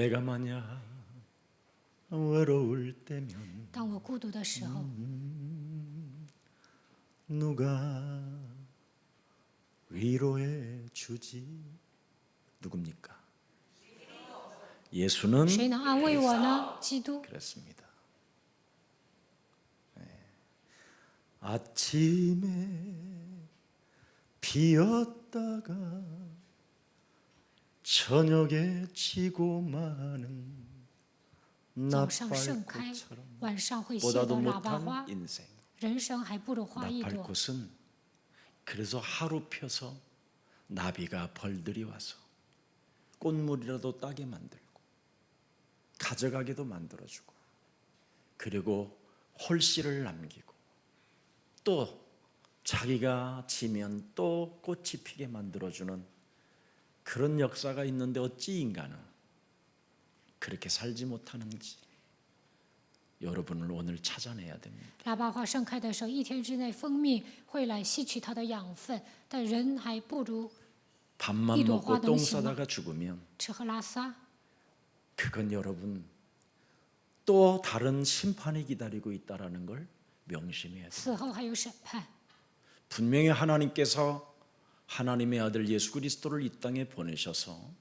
내가 만약 외로울 때면 当我孤独的时候， 누가 위로해 주지? 누굽니까? 예수는 谁能安慰我呢？基督。 그랬습니다. 네. 아침에 피었다가 저녁에 지고 마는 早上盛开， 나팔꽃처럼 晚上会谢 보다도 的喇叭花 못한 。 인생. 人生还不如花一朵。 나팔꽃은 그래서 하루 펴서 나비가 벌들이 와서 꽃물이라도 따게 만들고 가져가게도 만들어주고 그리고 홀씨를 남기고 또 자기가 지면 또 꽃이 피게 만들어주는 그런 역사가 있는데 어찌 인간은 그렇게 살지 못하는지 여러분을 오늘 찾아내야 됩니다. 喇叭花盛开的时候，一天之内蜂蜜会来吸取它的养分，但人还不如 밥만 먹고 똥 싸다가 죽으면 吃喝拉撒。 그건 여러분 또 다른 심판이 기다리고 있다라는 걸 명심해야 돼요. 死后还有审判。 분명히 하나님께서 하나님의 아들 예수 그리스도를 이 땅에 보내셔서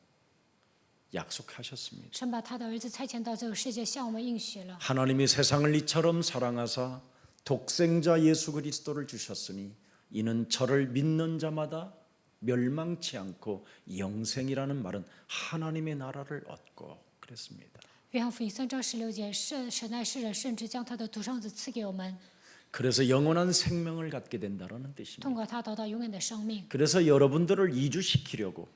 약속하셨습니다. 神把他的儿子差遣到这个世界，向我们应许了。 하나님이 세상을 이처럼 사랑하사 독생자 예수 그리스도를 주셨으니 이는 저를 믿는 자마다 멸망치 않고 영생이라는 말은 하나님의 나라를 얻고 그랬습니다. 约翰福音3章16节，神爱世人，甚至将他的独生子赐给我们， 그래서 영원한 생명을 갖게 된다는 뜻입니다. 通过他得到永远的生命。 그래서 여러분들을 이주시키려고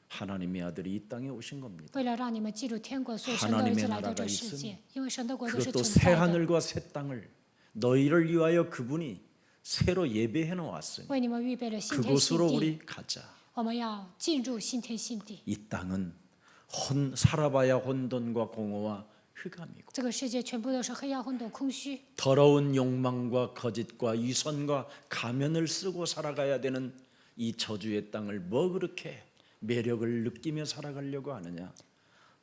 하나님의 아들이 이 땅에 오신 겁니다. 为了让你们记住天国，所以神的儿子来到这世界，因为神的国度是 그것도 存 새 在的。 하늘과 새 땅을 너희를 위하여 그분이 새로 예배해 놓았으니 为你们预备了新天新 그곳으로 地， 우리 가자. 我们要进入新天新地。 이 땅은 살아봐야 혼돈과 공허와 흑암이고 这个世界全部都是黑暗、混沌、空虚， 더러운 욕망과 거짓과 위선과 가면을 쓰고 살아가야 되는 이 저주의 땅을 뭐 그렇게 매력을 느끼며 살아가려고 하느냐?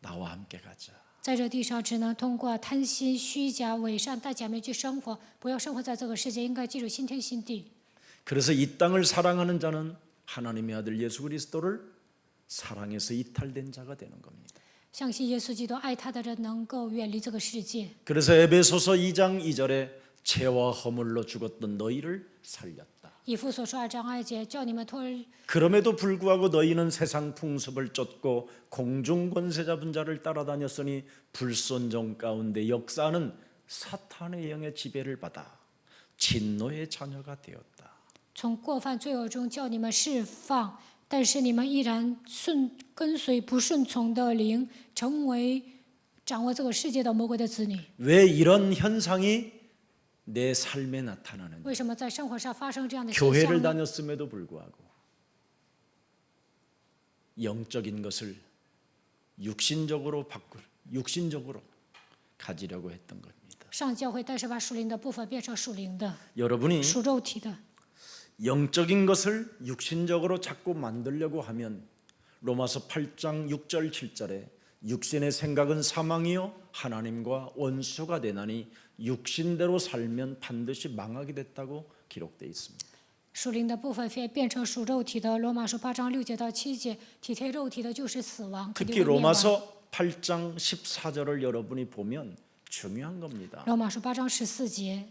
나와 함께 가자. 在这地上只能通过贪心、虚假、伪善、戴假面具生活，不要生活在这个世界，应该进入新天新地。 그래서 이 땅을 사랑하는 자는 하나님의 아들 예수 그리스도를 사랑해서 이탈된 자가 되는 겁니다. 相信耶稣基督爱他的人能够远离这个世界。 그래서 에베소서 2장 2절에 죄와 허물로 죽었던 너희를 살렸다. 以弗所书2章2节，叫你们脱 그럼에도 불구하고 너희는 세상 풍습을 쫓고 공중 권세 잡은 자를 따라다녔으니 불순종 가운데 역사하는 사탄의 영의 지배를 받아 진노의 자녀가 되었다. 从过犯罪恶中叫你们释放，但是你们依然跟随不顺从的灵，成为掌握这个世界的魔鬼的子女。 왜 이런 현상이 내 삶에 나타나는지 为什么在生活上发生这样的现 교회를 象呢？ 다녔음에도 불구하고 영적인 것을 육신적으로 가지려고 했던 겁니다. 上教会，但是把属灵的部分变成属灵的、 여러분이 属肉体的。 영적인 것을 육신적으로 자꾸 만들려고 하면 로마서 8장 6절 7절에 육신의 생각은 사망이요 하나님과 원수가 되나니 육신대로 살면 반드시 망하게 됐다고 기록되어 있습니다. 属灵的部分变成属肉体的，罗马书8章6节到7节，体贴肉体的就是死亡，肯定 특히 会灭亡。 로마서 8장 14절을 여러분이 보면 중요한 겁니다. 罗马书8章14节，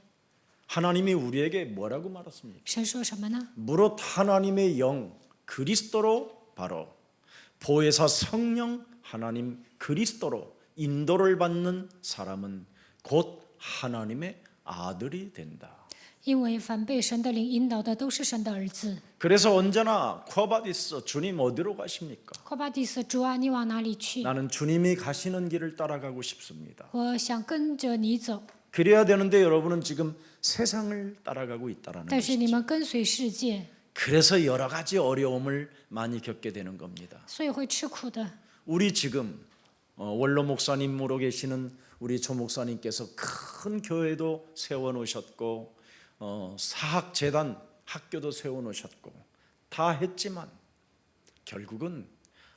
하나님이 우리에게 뭐라고 말했습니까? 神说什么呢？ 무릇 하나님의 영 그리스도로 바로 보혜사 성령 하나님 그리스도로 인도를 받는 사람은 곧 하나님의 아들이 된다. 因为凡被神的灵引导的，都是神的儿子。 그래서 언제나 쿠아바디스 주님 어디로 가십니까? 夸巴蒂斯，主啊，你往哪里去？ 나는 주님이 가시는 길을 따라가고 싶습니다. 我想跟着你走， 그래야 되는데 여러분은 지금 세상을 따라가고 있다라는 但是你 것이죠. 们跟随世界， 그래서 여러 가지 어려움을 많이 겪게 되는 겁니다. 所以会吃苦的。 우리 지금 원로 목사님으로 계시는 우리 조 목사님께서 큰 교회도 세워놓으셨고 사학재단 학교도 세워놓으셨고 다 했지만 결국은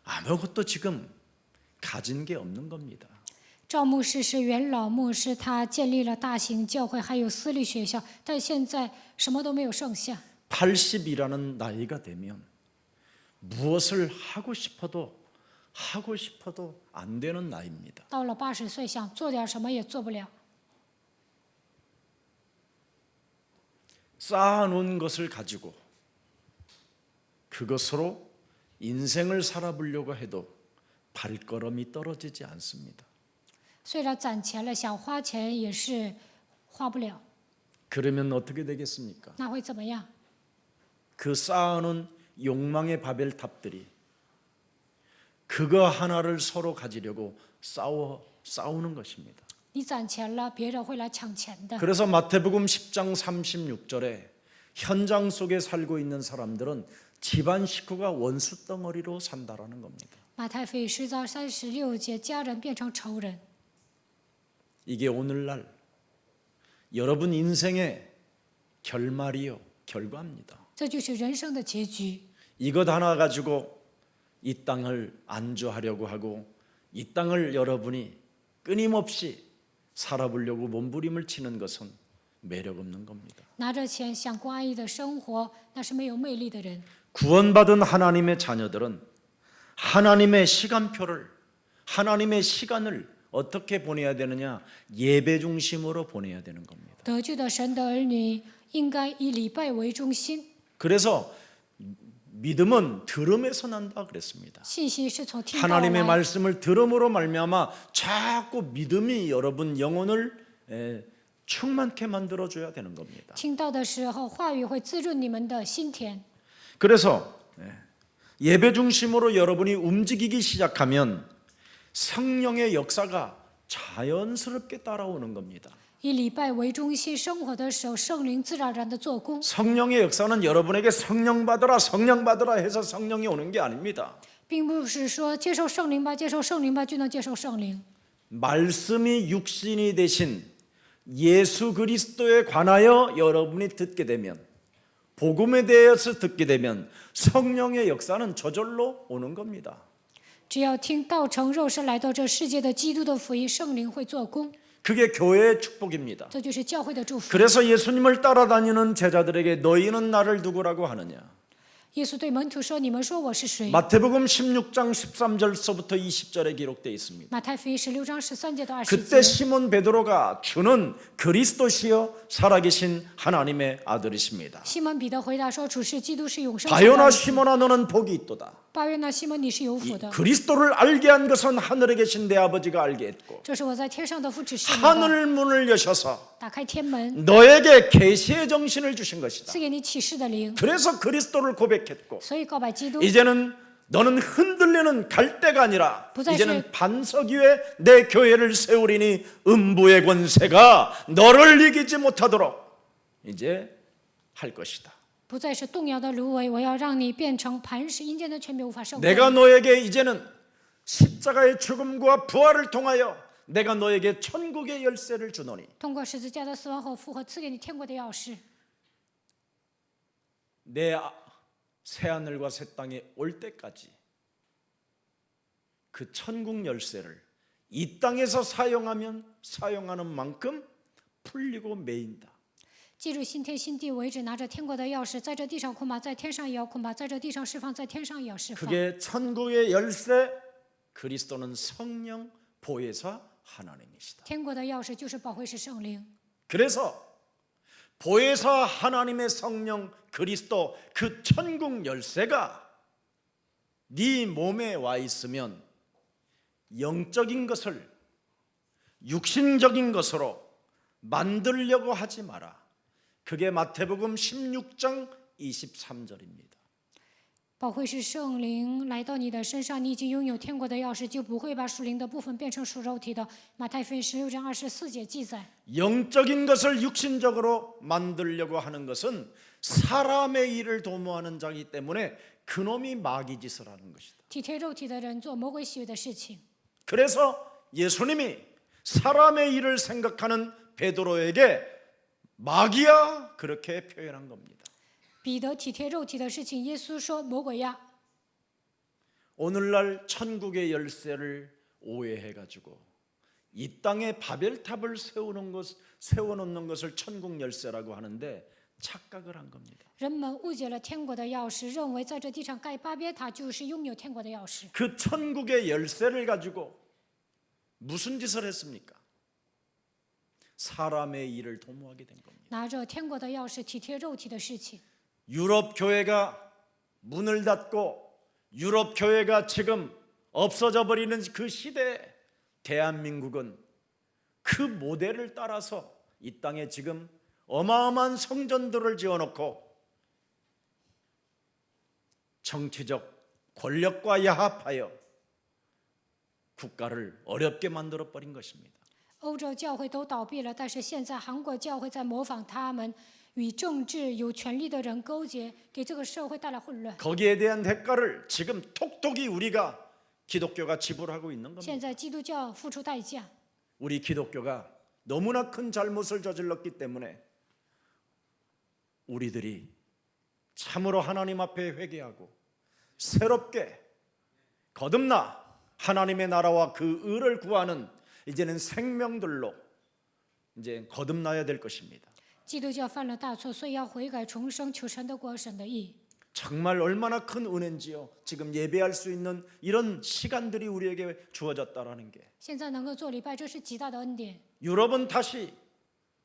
아무것도 지금 가진 게 없는 겁니다. 赵牧师是元老牧师，他建立了大型教会，还有私立学校，但现在什么都没有剩下。 80이라는 나이가 되면 무엇을 하고 싶어도 안 되는 나이입니다. 到了80岁，想做点什么也做不了。 쌓아놓은 것을 가지고 그것으로 인생을 살아보려고 해도 발걸음이 떨어지지 않습니다. 虽然攒钱了，想花钱也是花不了， 그러면 어떻게 되겠습니까? 那会怎么样？ 그 쌓아놓은 욕망의 바벨탑들이 그거 하나를 서로 가지려고 싸우는 것입니다. 你攒钱了，别人会来抢钱的。 그래서 마태복음 10장 36절에 현장 속에 살고 있는 사람들은 집안 식구가 원수 덩어리로 산다라는 겁니다. 马太福音10章36节，家人变成仇人。 이게 오늘날 여러분 인생의 결말이요, 결과입니다. 这就是人生的结局。 이것 하나 가지고 이 땅을 안주하려고 하고 이 땅을 여러분이 끊임없이 살아보려고 몸부림을 치는 것은 매력 없는 겁니다. 拿着钱想过安逸的生活，那是没有魅力的人。 구원받은 하나님의 자녀들은 하나님의 시간표를 하나님의 시간을 어떻게 보내야 되느냐? 예배 중심으로 보내야 되는 겁니다. 得救的神的儿女应该以礼拜为中心， 그래서 믿음은 들음에서 난다 그랬습니다. 信心是从听到而 하나님의 来。 말씀을 들음으로 말미암아 자꾸 믿음이 여러분 영혼을 충만케 만들어 줘야 되는 겁니다. 听到的时候，话语会滋润你们的心田。 그래서 예배 중심으로 여러분이 움직이기 시작하면 성령의 역사가 자연스럽게 따라오는 겁니다. 以礼拜为中心生活的时候，圣灵自然而然的做工。 성령의 역사는 여러분에게 성령 받으라 해서 성령이 오는 게 아닙니다. 并不是说接受圣灵吧，接受圣灵吧就能接受圣灵。 말씀이 육신이 되신 예수 그리스도에 관하여 여러분이 듣게 되면 복음에 대해서 듣게 되면 성령의 역사는 저절로 오는 겁니다. 只要听道成肉身来到这世界的基督的福音，圣灵会做工， 그게 교회의 축복입니다. 这就是教会的祝福。 그래서 예수님을 따라다니는 제자들에게 너희는 나를 누구라고 하느냐? 耶稣对门徒说：“你们说我是谁？” 마태복음 16장 13절서부터 20절에 기록되어 있습니다. 马太福音16章13节到20 그때 节。 시몬 베드로가 주는 그리스도시요 살아계신 하나님의 아들이십니다. 西门彼得回答说：“主是基督，是永生神的 바요나 儿子。 시몬아 너는 복이 있도다. 巴约纳西门，你是有 이 福的， 그리스도를 알게 한 것은 하늘에 계신 내 아버지가 알게 했고 这是我在天上的父指示你的。 하늘 문을 여셔서 打开天门， 너에게 계시의 정신을 주신 것이다. 赐给你启示的灵， 그래서 그리스도를 고백했고 所以告白基督。 이제는 너는 흔들리는 갈대가 아니라 부자의 이제는 반석 위에 내 교회를 세우리니 음부의 권세가 너를 이기지 못하도록 이제 할 것이다. 不再是动摇的芦苇，我要让你变成磐石，阴间的权柄无法胜过。 내가 너에게 이제는 십자가의 죽음과 부활을 통하여 내가 너에게 천국의 열쇠를 주노니 通过十字架的死亡和复活，赐给你天国的钥匙。 내 새하늘과 새 땅에 올 때까지 그 천국 열쇠를 이 땅에서 사용하는 만큼 풀리고 매인다. 记住新天新地为止，拿着天国的钥匙，在这地上捆绑，在天上也要捆绑；在这地上释放，在天上也要释放。 그게 천국의 열쇠. 그리스도는 성령 보혜사 하나님이시다. 天国的钥匙就是保惠师圣灵。 그래서 보혜사 하나님의 성령 그리스도 그 천국 열쇠가 네 몸에 와 있으면 영적인 것을 육신적인 것으로 만들려고 하지 마라. 그게 마태복음 16장 23절입니다. 保惠师圣灵来到你的身上，你已经拥有天国的钥匙，就不会把属灵的部分变成属肉体的。马太福音16章24节记载。 영적인 것을 육신적으로 만들려고 하는 것은 사람의 일을 도모하는 자이기 때문에 그놈이 마귀 짓을 하는 것이다. 体贴肉体的人做魔鬼喜悦的事情。 그래서 예수님이 사람의 일을 생각하는 베드로에게 마귀야 그렇게 표현한 겁니다. 彼得体贴肉体的事情，耶稣说魔鬼呀。 오늘날 천국의 열쇠를 오해해가지고 이 땅에 바벨탑을 세워놓는 것을 천국 열쇠라고 하는데 착각을 한 겁니다. 人们误解了天国的钥匙，认为在这地上盖巴别塔就是拥有天国的钥匙。 그 천국의 열쇠를 가지고 무슨 짓을 했습니까? 사람의 일을 도모하게 된 겁니다. 拿着天国的钥匙体贴肉体的事情。 유럽 교회가 문을 닫고 유럽 교회가 지금 없어져 버리는 그 시대에 대한민국은 그 모델을 따라서 이 땅에 지금 어마어마한 성전들을 지어놓고 정치적 권력과 야합하여 국가를 어렵게 만들어 버린 것입니다. 欧洲教会都倒闭了，但是现在韩国教会在模仿他们，与政治有权力的人勾结，给这个社会带来混乱。 거기에 대한 대가를 지금 톡톡히 우리가 기독교가 지불하고 있는 现 겁니다. 在基督教付出代价， 우리 기독교가 너무나 큰 잘못을 저질렀기 때문에 우리들이 참으로 하나님 앞에 회개하고 새롭게 거듭나 하나님의 나라와 그 의를 구하는 이제는 생명들로 이제 거듭나야 될 것입니다. 基督教犯了大错，所以要悔改重生，求神的国、神的义。 정말 얼마나 큰 은혜인지요. 지금 예배할 수 있는 이런 시간들이 우리에게 주어졌다라는 게. 现在能够做礼拜，这是极大的恩典。 유럽은 다시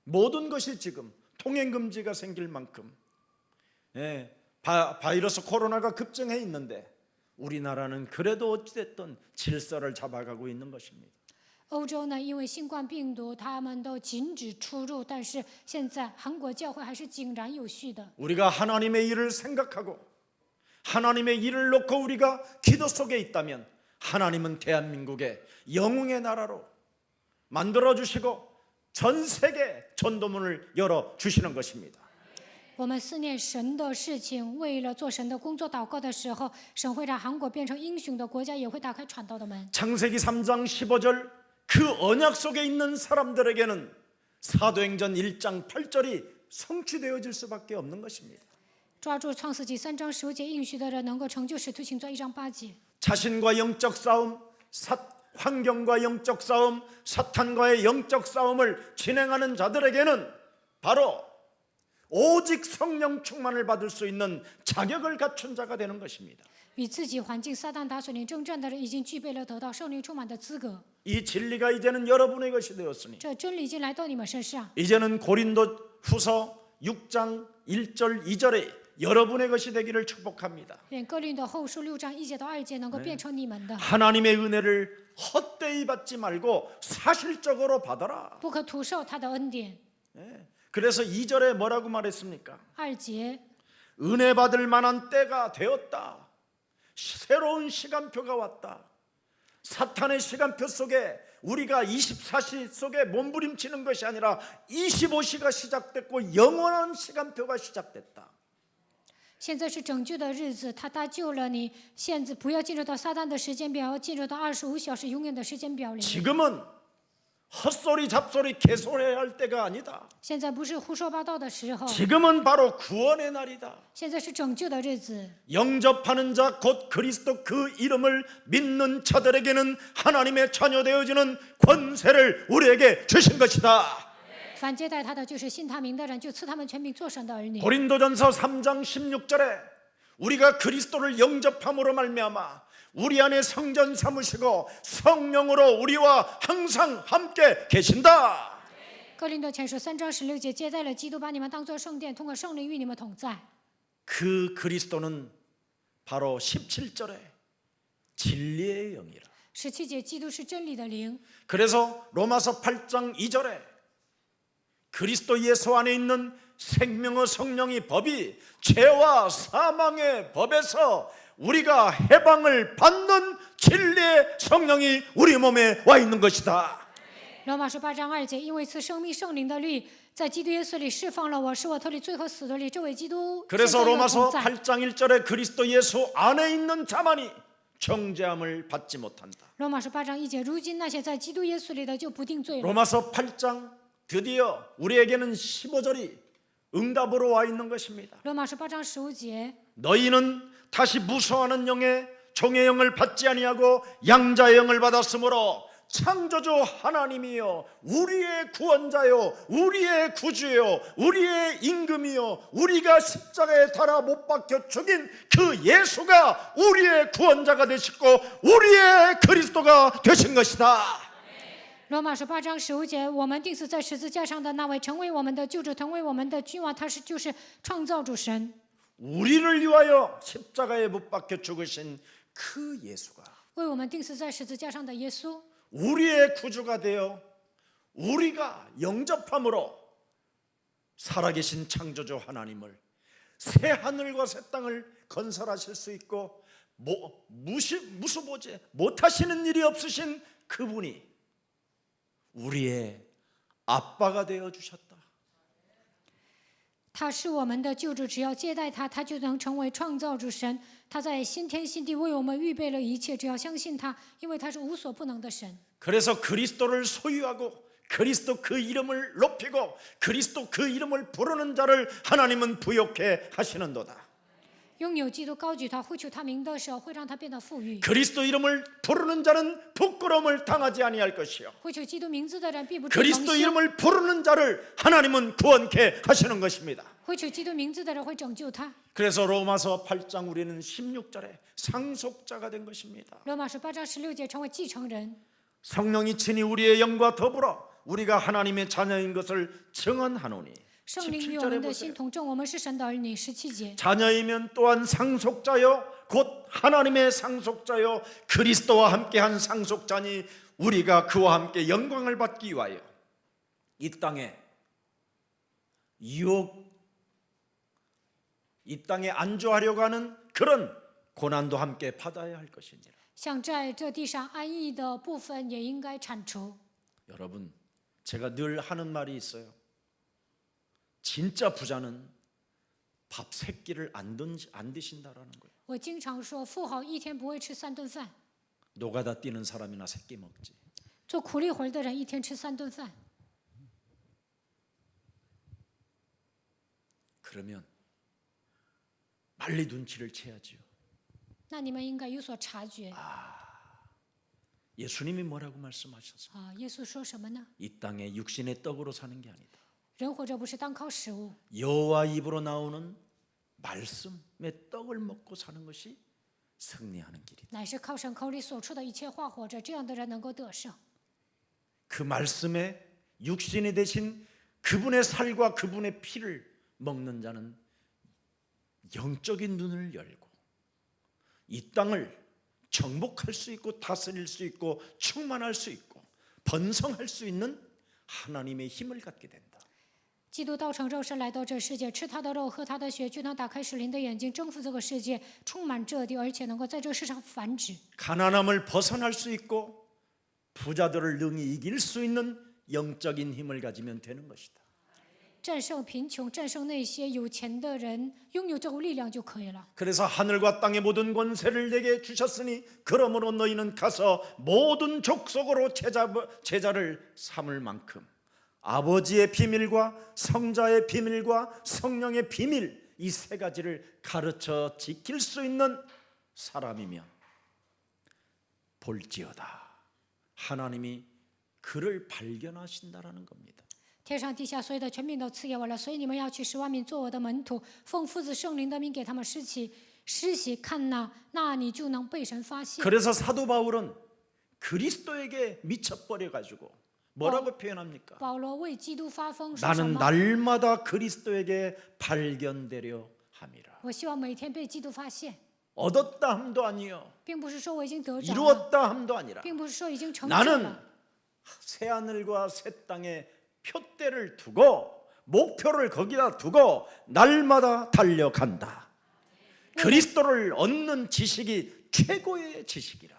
모든 것이 지금 통행 금지가 생길 만큼 바이러스 코로나가 급증해 있는데 우리나라는 그래도 어찌됐든 질서를 잡아가고 있는 것입니다. 欧洲呢，因为新冠病毒，他们都禁止出入，但是现在韩国教会还是井然有序的。 우리가 하나님의 일을 생각하고 하나님의 일을 놓고 우리가 기도 속에 있다면 하나님은 대한민국의 영웅의 나라로 만들어 주시고 전 세계 전도문을 열어 주시는 것입니다. 我们思念神的事情，为了做神的工作祷告的时候，神会让韩国变成英雄的国家，也会打开传道的门。 창세기 3장 15절 그 언약 속에 있는 사람들에게는 사도행전 1장 8절이 성취되어질 수밖에 없는 것입니다. 抓住创世纪3章15节应许的人，能够成就使徒行传1章8节。 자신과 영적 싸움, 환경과 영적 싸움, 사탄과의 영적 싸움을 진행하는 자들에게는 바로 오직 성령 충만을 받을 수 있는 자격을 갖춘 자가 되는 것입니다. 与自己环境撒旦打水灵征战的人，已经具备了得到圣灵充满的资格。 이 진리가 이제는 여러분의 것이 되었으니 这真理已经来到你们身上。 이제는 고린도후서 6장 1절 2절에 여러분의 것이 되기를 축복합니다. 愿哥林多后书6章1节到2节能够变成你们的， 하나님의 은혜를 헛되이 받지 말고 사실적으로 받아라. 不可徒受他的恩典。 그래서 2절에 뭐라고 말했습니까? 2节， 은혜 받을 만한 때가 되었다. 새로운 시간표가 왔다. 사탄의 시간표 속에 우리가 24시 속에 몸부림치는 것이 아니라 25시가 시작됐고 영원한 시간표가 시작됐다. 现在是拯救的日子，他搭救了你。现在不要进入到撒旦的时间表，要进入到25小时永远的时间表里。 지금은 헛소리 잡소리 개소리해야 할 때가 아니다. 现在不是胡说八道的时候， 지금은 바로 구원의 날이다. 现在是拯救的日子。 영접하는 자 곧 그리스도 그 이름을 믿는 자들에게는 하나님의 자녀 되어지는 권세를 우리에게 주신 것이다. 凡接待他的，就是信他名的人，就赐他们权柄做神的儿女。 고린도전서 3장 16절에 우리가 그리스도를 영접함으로 말미암아 우리 안에 성전 삼으시고 성령으로 우리와 항상 함께 계신다. 哥林多前书3章16节，接待了基督，把你们当作圣殿，通过圣灵与你们同在。 그 그리스도는 바로 17절에 진리의 영이라. 17节，基督是真理的灵。 그래서 로마서 8장 2절에 그리스도 예수 안에 있는 생명의 성령의 법이 죄와 사망의 법에서 우리가 해방을 받는 진리의 성령이 우리 몸에 와 있는 것이다. 罗马书8章2节，因为赐生命圣灵的律，在基督耶稣里释放了我，使我脱离罪和死的律。这位基督现在 그래서 与我 로마서 同在。 8장 1절에 그리스도 예수 안에 있는 자만이 정죄함을 받지 못한다. 罗马书8章1节，如今那些在基督耶稣里的就不定罪了。 로마서 8장 드디어 우리에게는 15절이 응답으로 와 있는 것입니다. 罗马书8章15节， 너희는 다시 무서워하는 영에 종의 영을 받지 아니하고 양자의 영을 받았으므로 창조주 하나님이여 우리의 구원자요 우리의 구주요 우리의 임금이요 우리가 십자가에 달아 못 박혀 죽인 그 예수가 우리의 구원자가 되시고 우리의 그리스도가 되신 것이다. 罗马书8章15节，我们钉死在十字架上的那位，成为我们的救主，成为我们的君王，他就是创造主神。 우리를 위하여 십자가에 못 박혀 죽으신 그 예수가 为我们钉死在十字架上的耶稣， 우리의 구주가 되어 우리가 영접함으로 살아계신 창조주 하나님을 새 하늘과 새 땅을 건설하실 수 있고 무수보지 못하시는 일이 없으신 그분이 우리의 아빠가 되어 주셨다. 他是我们的救主，只要接待他，他就能成为创造主神。他在新天新地为我们预备了一切，只要相信他，因为他是无所不能的神。 그래서 그리스도를 소유하고 그리스도 그 이름을 높이고 그리스도 그 이름을 부르는 자를 하나님은 부욕해 하시는도다. 拥有基督高举他，呼求他名的时候，会让他变得富裕。 그리스도 이름을 부르는 자는 부끄러움을 당하지 아니할 것이요 呼求基督名字的人必不致蒙 그리스도 羞。 이름을 부르는 자를 하나님은 구원케 하시는 것입니다. 呼求基督名字的人会拯救他。 그래서 로마서 8장 우리는 16절에 상속자가 된 것입니다. 罗马书8章16节，成为继承人。 성령이 친히 우리의 영과 더불어 우리가 하나님의 자녀인 것을 증언하노니 圣灵与我 17절에 们的心 보세요. 同证，我们是神的儿女。17节， 자녀이면 또한 상속자요 곧 하나님의 상속자요 그리스도와 함께한 상속자니 우리가 그와 함께 영광을 받기 위하여 이 땅에 이 땅에 안주하려고 하는 그런 고난도 함께 받아야 할 것이니라. 像在这地上安逸的部分也应该铲除。 여러분, 제가 늘 하는 말이 있어요. 진짜 부자는 밥 3끼를 안 드신다라는 거예요. 我经常说，富豪一天不会吃3顿饭， 노가다 뛰는 사람이나 3끼 먹지. 做苦力活的人一天吃3顿饭。 그러면 빨리 눈치를 채야지요. 那你们应该有所察觉 예수님이 뭐라고 말씀하셨어요? 啊！耶稣说什么呢？ 이 땅에 육신의 떡으로 사는 게 아니다. 人活着不是单靠食物， 여호와 입으로 나오는 말씀의 떡을 먹고 사는 것이 승리하는 길이다. 乃是靠神口里所出的一切话活着，这样的人能够得胜。 그 말씀에 육신이 되신 그분의 살과 그분의 피를 먹는 자는 영적인 눈을 열고 이 땅을 정복할 수 있고 다스릴 수 있고 충만할 수 있고 번성할 수 있는 하나님의 힘을 갖게 된다. 基督道成肉身来到这世界，吃他的肉，喝他的血，就能打开属灵的眼睛，征服这个世界，充满这地，而且能够在这世上繁殖。 가난함을 벗어날 수 있고 부자들을 능히 이길 수 있는 영적인 힘을 가지면 되는 것이다. 战胜贫穷，战胜那些有钱的人，拥有这股力量就可以了。 그래서 하늘과 땅의 모든 권세를 내게 주셨으니 그러므로 너희는 가서 모든 족속으로 제자를 삼을 만큼 아버지의 비밀과 성자의 비밀과 성령의 비밀 이 3가지를 가르쳐 지킬 수 있는 사람이면 볼지어다. 하나님이 그를 발견하신다라는 겁니다. 天上地下所有的权柄都赐给我了，所以你们要去10万民做我的门徒，奉父子圣灵的名给他们施洗，看那你就能被神发现。 그래서 사도 바울은 그리스도에게 미쳐버려 가지고 뭐라고 표현합니까? 保罗为基督发疯，说什 나는 么？ 날마다 그리스도에게 발견되려 함이라. 我希望每天被基督发现， 얻었다 함도 아니요 并不是说我已经得着了， 이루었다 함도 아니라 并不是说已经成就 나는 了。 새 하늘과 새 땅에 표대를 두고 목표를 거기다 두고 날마다 달려간다. 그리스도를 얻는 지식이 최고의 지식이라.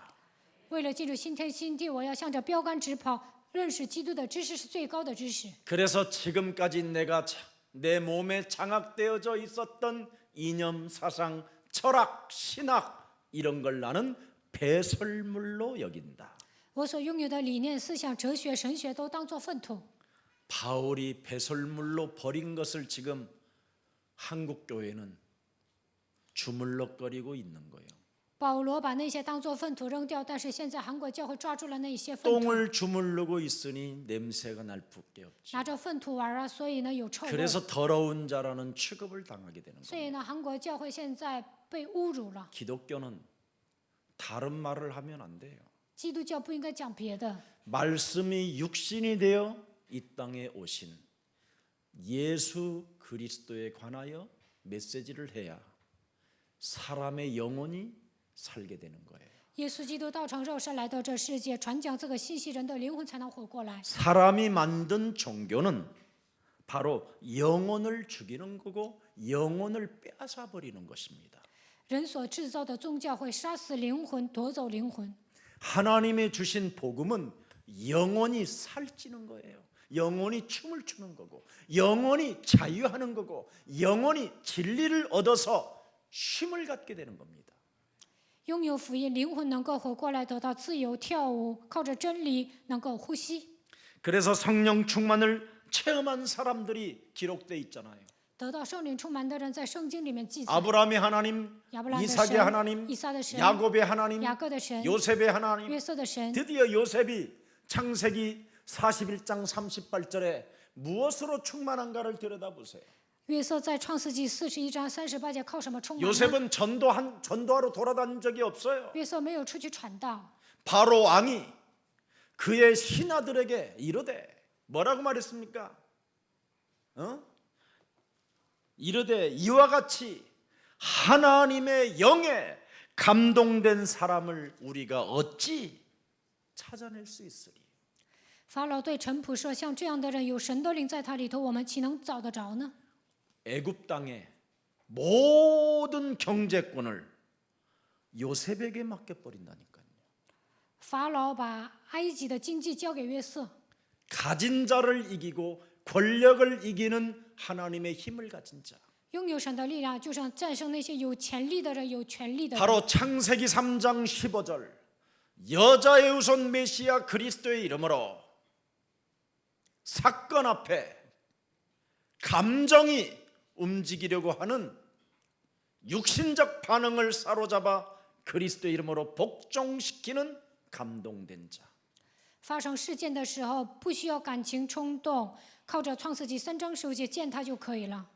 为了进入新天新地，我要向着标杆直跑。认识基督的知识是最高的知识。 그래서 지금까지 내가 내 몸에 장악되어져 있었던 이념, 사상, 철학, 신학 이런 걸 나는 배설물로 여긴다. 我所拥有的理念、思想、哲学、神学都当作粪土。 바울이 배설물로 버린 것을 지금 한국 교회는 주물럭거리고 있는 거예요. 保罗把那些当作粪土扔掉，但是现在韩国教会抓住了那些粪土， 똥을 주물르고 있으니 냄새가 날 밖에 없지. 拿着粪土玩啊，所以呢有臭味。 그래서 더러운 자라는 취급을 당하게 되는 所 거예요. 以呢，韩国教会现在被侮辱了。 기독교는 다른 말을 하면 안 돼요. 基督教不应该讲别的， 말씀이 육신이 되어 이 땅에 오신 예수 그리스도에 관하여 메시지를 해야 사람의 영혼이 살게 되는 거예요. 耶稣基督道成肉身来到这世界，传讲这个信息，人的灵魂才能活过来。 사람이 만든 종교는 바로 영혼을 죽이는 거고 영혼을 빼앗아 버리는 것입니다. 人所制造的宗教会杀死灵魂，夺走灵魂。 하나님의 주신 복음은 영혼이 살찌는 거예요. 영혼이 춤을 추는 거고 영혼이 자유하는 거고 영혼이 진리를 얻어서 쉼을 갖게 되는 겁니다. 拥有福音，灵魂能够活过来，得到自由，跳舞，靠着真理能够呼吸。 그래서 성령 충만을 체험한 사람들이 기록돼 있잖아요. 得到圣灵充满的人，在圣经里面记载。 아브라함의 하나님, 亚伯拉罕的 이삭의 神、 하나님, 以撒的神、 야곱의 하나님, 雅各的神、 요셉의 하나님. 约瑟的神。 드디어 요셉이 창세기 41장 38절에 무엇으로 충만한가를 들여다보세요. 约瑟在创世纪41章38节靠什么充满呢？ 요셉은 전도하러 돌아다닌 적이 없어요. 约瑟没有出去传道， 바로 왕이 그의 신하들에게 이르되 뭐라고 말했습니까? 이르되 이와 같이 하나님의 영에 감동된 사람을 우리가 어찌 찾아낼 수 있으리? 法老对臣仆说：“像这样的人，有神的灵在他里头，我们岂能找得着呢？” 애굽 땅의 모든 경제권을 요셉에게 맡겨버린다니까요. 法老把埃及的经济交给约瑟， 가진 자를 이기고 권력을 이기는 하나님의 힘을 가진 자. 拥有神的力量，就像战胜那些有潜力的人、有权力的人。 바로 창세기 3장 15절 여자의 우선 메시아 그리스도의 이름으로 사건 앞에 감정이 움직이려고 하는 육신적 반응을 사로잡아 그리스도의 이름으로 복종시키는 감동된 자. 发生事件的时候，不需要感情冲动，靠着创世纪3章15节见他就可以了。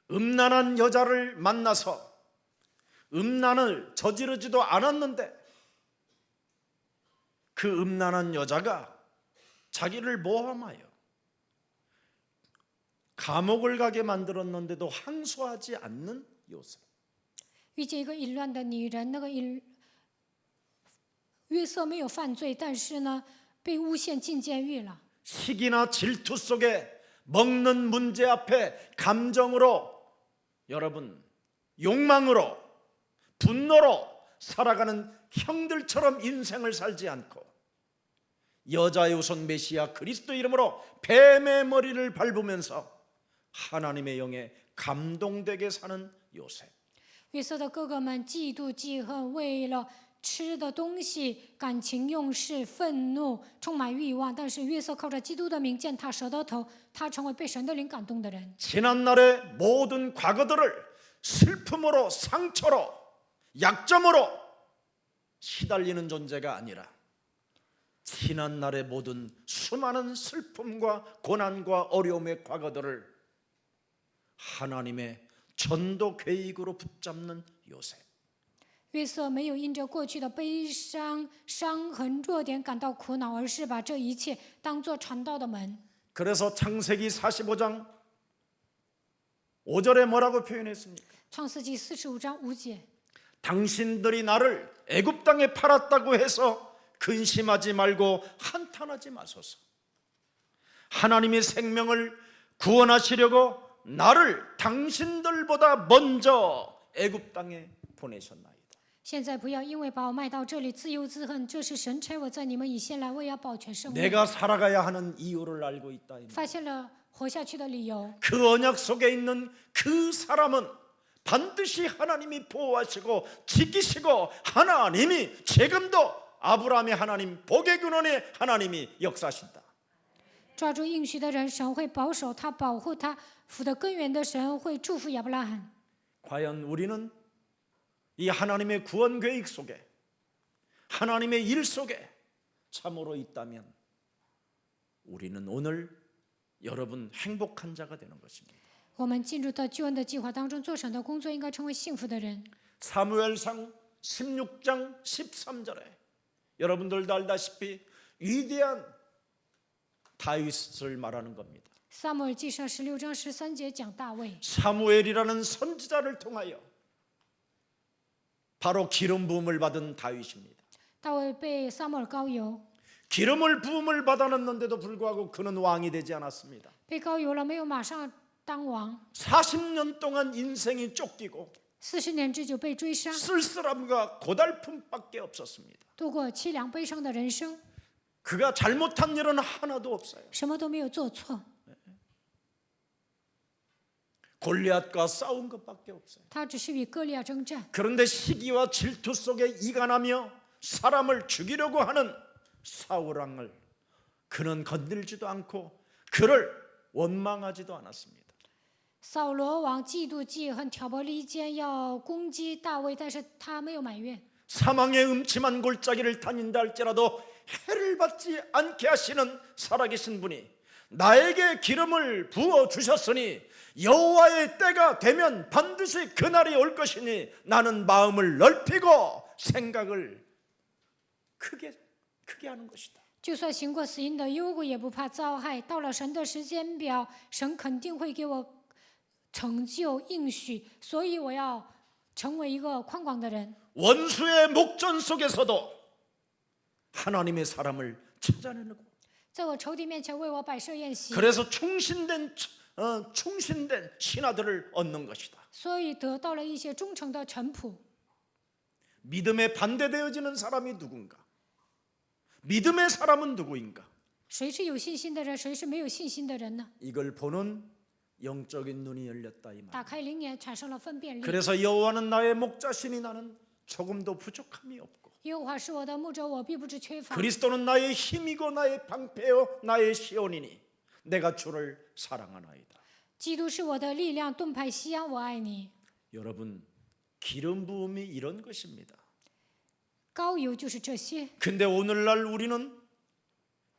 음란한 여자를 만나서 음란을 저지르지도 않았는데 그 음란한 여자가 자기를 모함하여 감옥을 가게 만들었는데도 항소하지 않는 요셉. 遇见一个淫乱的女人，约瑟没有犯罪，但是呢，被诬陷进监狱了。 시기나 질투 속에 먹는 문제 앞에 감정으로 여러분 욕망으로 분노로 살아가는 형들처럼 인생을 살지 않고 여자의 우선 메시아 그리스도 이름으로 뱀의 머리를 밟으면서 하나님의 영에 감동되게 사는 요셉. 约瑟的哥哥们嫉妒记恨，为了吃的东西感情用事、愤怒，充满欲望。但是约瑟靠着基督的名践踏蛇的头，他成为被神的灵感动的人。 지난날의 모든 과거들을 슬픔으로 상처로 약점으로 시달리는 존재가 아니라 지난날의 모든 수많은 슬픔과 고난과 어려움의 과거들을 하나님의 전도 계획으로 붙잡는 요셉. 约瑟没有因着过去的悲伤、伤痕、弱点感到苦恼，而是把这一切当作传道的门。 그래서 창세기 45장 5절에 뭐라고 표현했습니까? 创世纪45章5节， 당신들이 나를 애굽 땅에 팔았다고 해서 근심하지 말고 한탄하지 마소서. 하나님의 생명을 구원하시려고 나를 당신들보다 먼저 애굽 땅에 보내셨나이다. 现在不要因为把我卖到这里自忧自恨，这是神差我在你们以先来，为要保全生命。 내가 살아가야 하는 이유를 알고 있다. 发现了活下去的理由。 그 언약 속에 있는 그 사람은 반드시 하나님이 보호하시고 지키시고 하나님이 지금도 아브라함의 하나님 복의 근원의 하나님이 역사하신다. 抓住应许的人，神会保守他，保护他；福的根源的神会祝福亚伯拉罕。 과연 우리는 이 하나님의 구원 계획 속에, 하나님의 일 속에 참으로 있다면 우리는 오늘 여러분 행복한 자가 되는 것입니다. 我们进入到救恩的计划当中，做神的工作应该成为幸福的人。 사무엘상 16장 13절에 여러분들도 알다시피 위대한 다윗을 말하는 겁니다. 撒母耳记上16章13节讲大卫， 사무엘이라는 선지자를 통하여 바로 기름 부음을 받은 다윗입니다. 大卫被撒母耳膏油， 기름을 부음을 받았는데도 불구하고 그는 왕이 되지 않았습니다. 被膏油了，没有马上当王， 40년 동안 인생이 쫓기고 40年之久被追杀， 쓸쓸함과 고달픔밖에 없었습니다. 度过凄凉悲伤的人生， 그가 잘못한 일은 하나도 없어요. 什么都没有做错， 골리앗과 싸운 것밖에 없어요. 他只是与歌利亚征战。 그런데 시기와 질투 속에 이간하며 사람을 죽이려고 하는 사울왕을 그는 건들지도 않고 그를 원망하지도 않았습니다. 扫罗王嫉妒记恨，挑拨离间，要攻击大卫，但是他没有埋怨。 사망의 음침한 골짜기를 다닌다 할지라도 해를 받지 않게 하시는 살아계신 분이 나에게 기름을 부어 주셨으니 여호와의 때가 되면 반드시 그날이 올 것이니 나는 마음을 넓히고 생각을 크게 하는 것이다. 就算行过死荫的幽谷，也不怕遭害。到了神的时间表，神肯定会给我成就应许，所以我要成为一个宽广的人。 원수의 목전 속에서도 하나님의 사람을 찾아내고 在我仇敌面前为我摆设宴席， 그래서 충신된 신하들을 얻는 것이다. 所以得到了一些忠诚的臣仆。 믿음에 반대되어지는 사람이 누군가? 믿음의 사람은 누구인가? 谁是有信心的人，谁是没有信心的人呢？ 이걸 보는 영적인 눈이 열렸다 이 말. 打开灵眼，产生了分辨力。 그래서 여호와는 나의 목자시니 나는 조금도 부족함이 없고 耶和华是我的牧者，我必不致缺乏。 그리스도는 나의 힘이고 나의 방패요 나의 시온이니 내가 주를 사랑하나이다. 基督是我的力量，盾牌西安，我爱你。 여러분 기름 부음이 이런 것입니다. 膏油就是这些。 근데 오늘날 우리는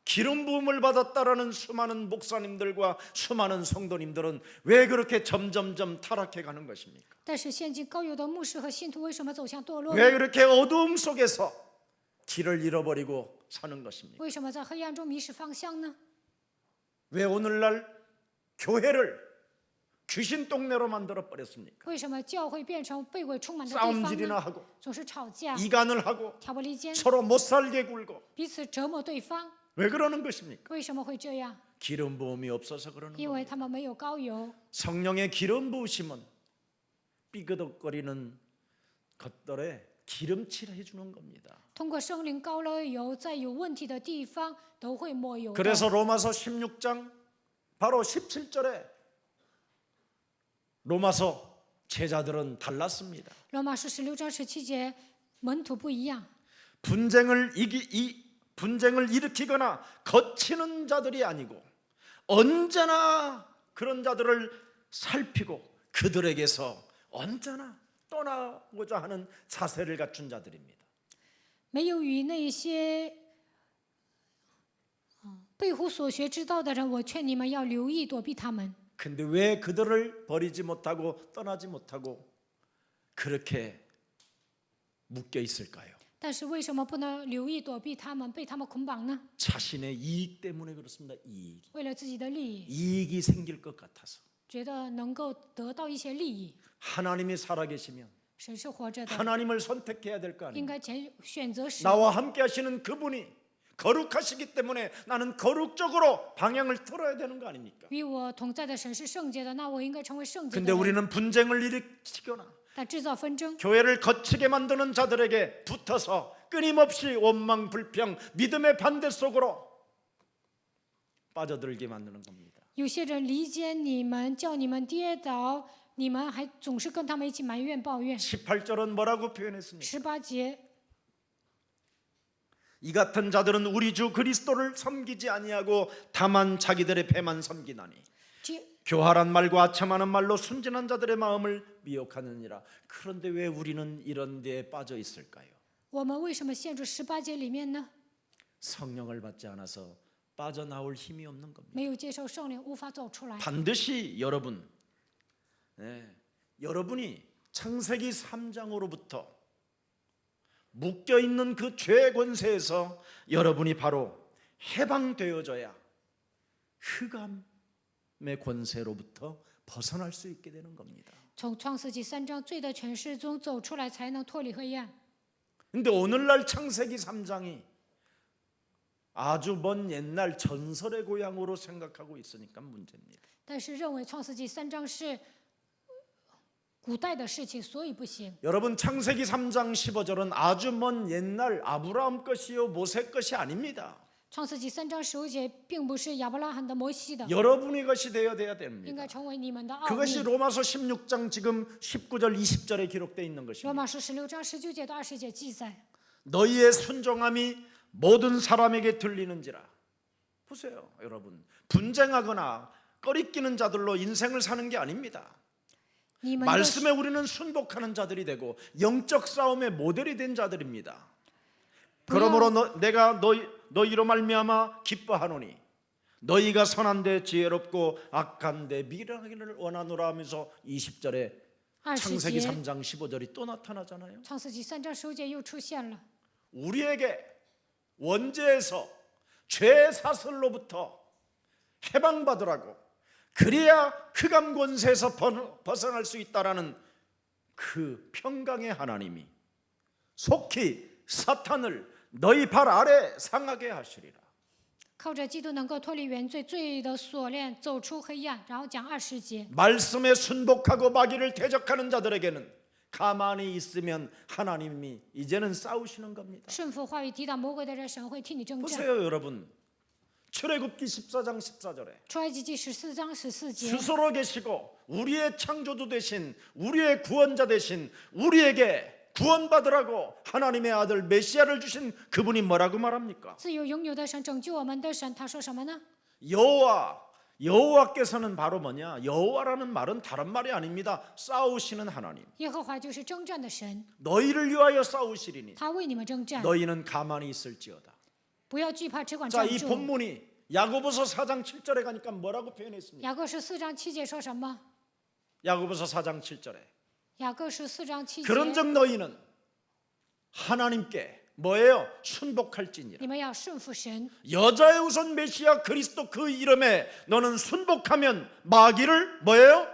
기름 부음을 받았다라는 수많은 목사님들과 수많은 성도님들은 왜 그렇게 점점점 타락해 가는 것입니까? 但是现今膏油的牧师和信徒为什么走向堕落？ 왜 그렇게 어두움 속에서 길을 잃어버리고 사는 것입니까? 为什么在黑暗中迷失方向呢？ 왜 오늘날 교회를 귀신 동네로 만들어 버렸습니까? 为什么教会变成被鬼充满的地方 싸움질이나 呢？ 하고 总是吵架、 이간을 하고 挑拨离间， 서로 못 살게 굴고 彼此折磨对方。 왜 그러는 것입니까? 为什么会这样？ 기름 부음이 없어서 그러는 因 겁니다. 为他们没有膏油。 성령의 기름 부으심은 삐그덕거리는 것들에 기름칠해 주는 겁니다. 通过圣灵膏了油，在有问题的地方都会抹油的。 그래서 로마서 16장 바로 17절에 로마서 제자들은 달랐습니다. 罗马书16章17节，门徒不一样。 분쟁을 일으키거나 거치는 자들이 아니고 언제나 그런 자들을 살피고 그들에게서 언제나 떠나고자 하는 자세를 갖춘 자들입니다. 没有与那些背乎所学之道的人，我劝你们要留意躲避他们。 근데 왜 그들을 버리지 못하고 떠나지 못하고 그렇게 묶여 있을까요? 但是为什么不能留意躲避他们，被他们捆绑呢？ 자신의 이익 때문에 그렇습니다. 이익. 为了自己的利益， 이익이 생길 것 같아서. 觉得能够得到一些利益。 하나님이 살아계시면 神是活着的， 하나님을 선택해야 될 거 应 아닙니까? 该选择神。 나와 함께 하시는 그분이 거룩하시기 때문에 나는 거룩적으로 방향을 틀어야 되는 거 아닙니까? 与我同在的神是圣洁的，那我应该成为圣洁 근데 的人。 우리는 분쟁을 일으키거나 但制造纷争， 교회를 거치게 만드는 자들에게 붙어서 끊임없이 원망, 불평, 믿음의 반대 속으로 빠져들게 만드는 겁니다. 有些人离间你们，叫你们跌倒，你们还总是跟他们一起埋怨抱怨。 18절은 뭐라고 표현했습니까? 18节， 이 같은 자들은 우리 주 그리스도를 섬기지 아니하고 다만 자기들의 배만 섬기나니 교활한 말과 아첨하는 말로 순진한 자들의 마음을 미혹하느니라. 그런데 왜 우리는 이런 데에 빠져 있을까요? 我们为什么陷入18节里面呢？ 성령을 받지 않아서 빠져나올 힘이 없는 겁니다. 没有接受圣灵，无法走出来。 반드시 여러분이 창세기 3장으로부터 묶여있는 그 죄의 권세에서 여러분이 바로 해방되어져야 흑암의 권세로부터 벗어날 수 있게 되는 겁니다. 从创世纪3章罪的权势中走出来，才能脱离黑暗。 근데 오늘날 창세기 3장이 아주 먼 옛날 전설의 고향으로 생각하고 있으니까 문제입니다. 但是认为创世纪3章是古代的事情，所以不行。 여러분 창세기 3장 15절은 아주 먼 옛날 아브라함 것이요 모세 것이 아닙니다. 创世纪3章15节并不是亚伯拉罕的、摩西的， 여러분의 것이 되어야 应 됩니다. 该成为你们的奥 그것이 秘。 로마서 16장 지금 19절 20절에 기록되어 있는 罗 것입니다. 马书16章19节到20节记载， 너희의 순종함이 모든 사람에게 들리는지라. 보세요, 여러분. 분쟁하거나 꺼리끼는 자들로 인생을 사는 게 아닙니다. 你们的 말씀에 우리는 순복하는 자들이 되고 영적 싸움의 모델이 된 자들입니다. 그러므로 내가 너희로 말미암아 기뻐하노니 너희가 선한데 지혜롭고 악한데 미련하기를 원하노라 하면서 20절에 20 창세기 节， 3장 15절이 또 나타나잖아요. 创世纪3章15节又出现了。 우리에게 원죄에서 죄 사슬로부터 해방받으라고, 그래야 흑암 권세에서 벗어날 수 있다라는 그 평강의 하나님이 속히 사탄을 너희 발 아래 상하게 하시리라. 靠着基督能够脱离原罪罪的锁链，走出黑暗。然后讲20节， 말씀에 순복하고 마귀를 대적하는 자들에게는 가만히 있으면 하나님이 이제는 싸우시는 겁니다. 顺服话语抵挡魔鬼的人，神会替你征战。 보세요, 여러분. 출애굽기 14장 14절에 出埃及记14章14节， 스스로 계시고 우리의 창조주 되신, 우리의 구원자 되신, 우리에게 구원받으라고 하나님의 아들 메시아를 주신 그분이 뭐라고 말합니까? 自由拥有的神，拯救我们的神，他说什么呢？ 여호와께서는 바로 뭐냐? 여호와라는 말은 다른 말이 아닙니다. 싸우시는 하나님. 耶和华就是征战的神， 너희를 위하여 싸우시리니 他为你们征战， 너희는 가만히 있을지어다. 不要惧怕，只管 자, 站 이 住。 본문이 야고보서 4장 7절에 가니까 뭐라고 표현했습니까? 雅各书4章7节说什么？ 야고보서 4장 7절에 雅各书4章7节， 그런즉 너희는 하나님께 뭐예요? 순복할지니라. 你们要顺服神。 여자의 우선 메시아 그리스도 그 이름에 너는 순복하면 마귀를 뭐예요?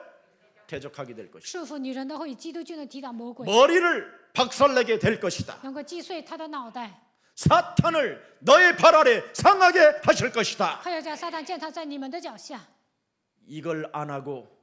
대적하게 될 것이다. 顺服女人的会以基督就能抵挡魔鬼， 머리를 박살내게 될 것이다. 能够击碎他的脑袋， 사탄을 너의 발 아래 상하게 하실 것이다. 还要叫撒旦践踏在你们的脚下。 이걸 안 하고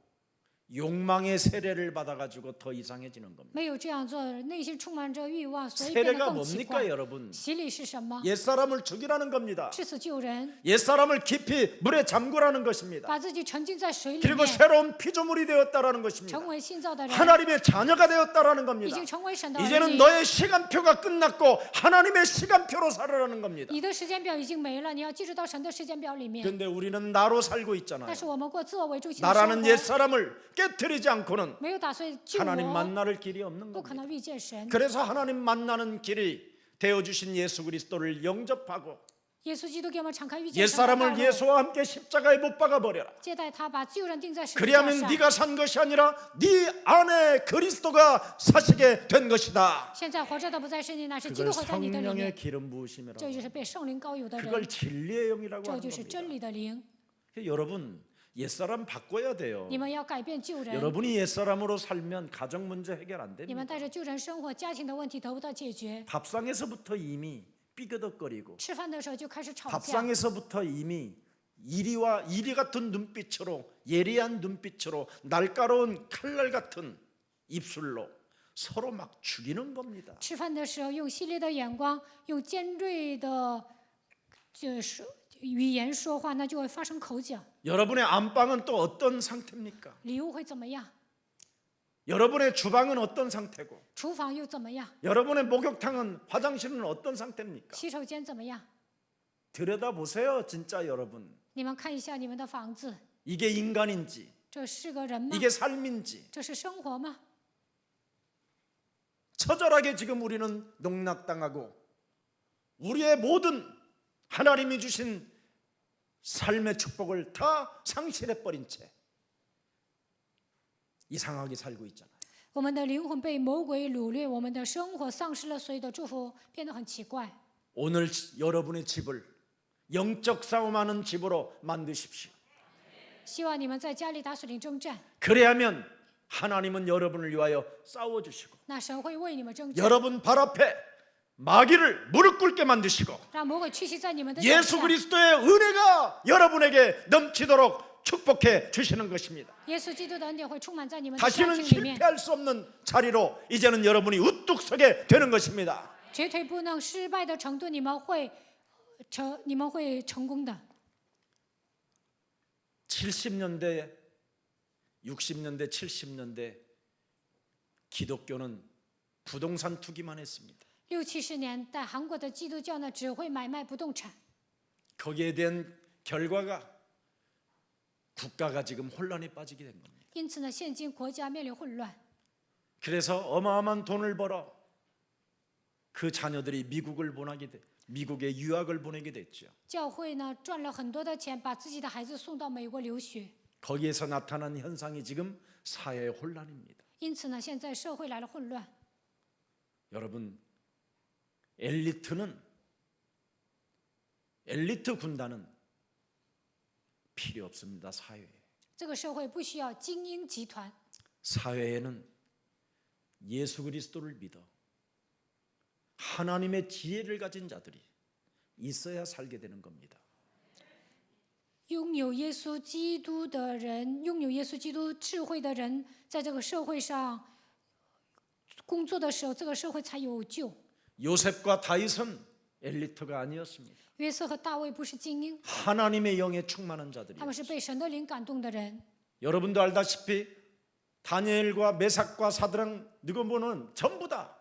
욕망의 세례를 받아가지고 더 이상해지는 겁니다. 没有这样做，内心充满着欲望，所以变得 세례가 更奇 뭡니까 怪。 여러분? 洗礼是什么？ 옛사람을 죽이라는 겁니다. 致死救人， 옛사람을 깊이 물에 잠그라는 것입니다. 把自己沉浸在水里 그리고 面， 새로운 피조물이 되었다라는 것입니다. 成为新造的人， 하나님의 자녀가 되었다라는 已 겁니다. 经成为神的儿 이제는 女。 너의 시간표가 끝났고 하나님의 시간표로 살아라는 겁니다. 你的时间表已经没了，你要记住到神的时间表里面。 근데 우리는 나로 살고 있잖아요. 但是我们过自我为中心的生 나라는 活， 옛사람을 깨뜨리지 않고는 没有打碎救 하나님 我， 만날 길이 없는 不可 겁니다. 能遇见神。 그래서 하나님 만나는 길이 되어주신 예수 그리스도를 영접하고 耶稣基督给我们敞开遇见神的道 옛사람을 路， 예수와 함께 십자가에 못 박아버려라. 接待他，把旧人钉在十字架 그리하면 上。 네가 산 것이 아니라 네 안에 그리스도가 사시게 된 것이다. 现在活着的不再是你，乃是基督 그걸 活在你的里 성령의 面。 기름 부으심이라고. 这就是被圣灵膏有的 그걸 人， 진리의 영이라고 这 하는 就是真 겁니다. 理的灵。 여러분 옛사람 바꿔야 돼요. 你们要改变旧人， 여러분이 옛사람으로 살면 가정 문제 해결 안 你们 됩니다. 带着旧人生活，家庭的问题得不到解决。 밥상에서부터 이미 삐그덕거리고 吃饭的时候就开始吵架， 밥상에서부터 이미 이리 같은 눈빛으로, 예리한 눈빛으로, 날카로운 칼날 같은 입술로 서로 막 죽이는 겁니다. 吃饭的时候用犀利的眼光，用尖锐的就是语言说话，那就会发生口角。 여러분의 안방은 또 어떤 상태입니까? 礼物会怎么样？ 여러분의 주방은 어떤 상태고 厨房又怎么样？ 여러분의 목욕탕은, 화장실은 어떤 상태입니까? 洗手间怎么样？ 들여다보세요 진짜 여러분. 你们看一下你们的房子， 이게 인간인지 这是个人吗？ 이게 삶인지 这是生活吗？ 처절하게 지금 우리는 농락당하고 우리의 모든 하나님이 주신 삶의 축복을 다 상실해버린 채 이상하게 살고 있잖아요. 我们的灵魂被魔鬼掳掠，我们的生活丧失了所有的祝福，变得很奇怪。 오늘 여러분의 집을 영적 싸움하는 집으로 만드십시오. 希望你们在家里打属灵征战， 그래야면 하나님은 여러분을 위하여 싸워주시고 那神会为你们征战， 여러분 발 앞에 마귀를 무릎 꿇게 만드시고 让魔鬼屈膝在你们的脚 예수 下。 그리스도의 은혜가 여러분에게 넘치도록 축복해 주시는 것입니다. 耶稣基督的恩典会充满在你们的家 다시는 庭里面， 실패할 수 없는 자리로 이제는 여러분이 우뚝 서게 되는 것입니다. 绝对不能失败的程度，你们会成功的。 70년대, 60년대, 70년대 기독교는 부동산 투기만 했습니다. 60、70年代，韩国的基督教呢只会买卖不动产， 거기에 대한 결과가 국가가 지금 혼란에 빠지게 된 겁니다. 因此呢，现今国家面临混乱。 그래서 어마어마한 돈을 벌어 그 자녀들이 미국에 유학을 보내게 됐죠. 教会呢赚了很多的钱，把自己的孩子送到美国留学。 거기에서 나타난 현상이 지금 사회의 혼란입니다. 因此呢，现在社会来了混乱。 여러분, 엘리트 군단은 필요 없습니다. 사회에. 这个社会不需要精英集团， 사회에는 예수 그리스도를 믿어 하나님의 지혜를 가진 자들이 있어야 살게 되는 겁니다. 拥有耶稣基督的人，拥有耶稣基督智慧的人，在这个社会上工作的时候，这个社会才有救。 요셉과 다윗은 엘리트가 아니었습니다. 约瑟和大卫不是精英， 하나님의 영에 충만한 他 자들이에요. 们是被神的灵感动的人。 여러분도 알다시피 다니엘과 메삭과 사드랑 느고모는 전부 다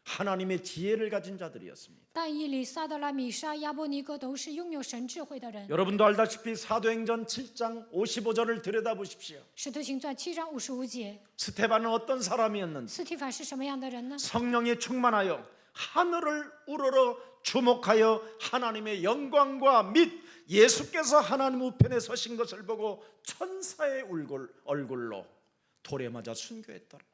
하나님의 지혜를 가진 자들이었습니다. 但以理、撒德拉、米沙、亚伯尼哥都是拥有神智慧的人。 여러분도 알다시피 사도행전 7장 55절을 들여다보십시오. 使徒行传7章55节， 스테반은 어떤 사람이었는지 斯提凡是什么样的人呢？ 성령에 충만하여 하늘을 우러러 주목하여 하나님의 영광과 및 예수께서 하나님 우편에 서신 것을 보고 천사의 얼굴로 돌에 맞아 순교했더라.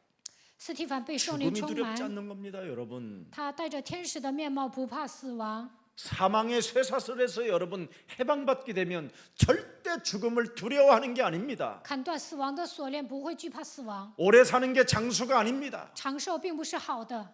斯提凡被圣灵 죽음이 充 두렵지 满， 않는 겁니다, 여러분. 他带着天使的面貌，不怕死亡。 사망의 쇠사슬에서 여러분 해방받게 되면 절대 죽음을 두려워하는 게 아닙니다. 砍断死亡的锁链，不会惧怕死亡。 오래 사는 게 장수가 아닙니다. 长寿并不是好的，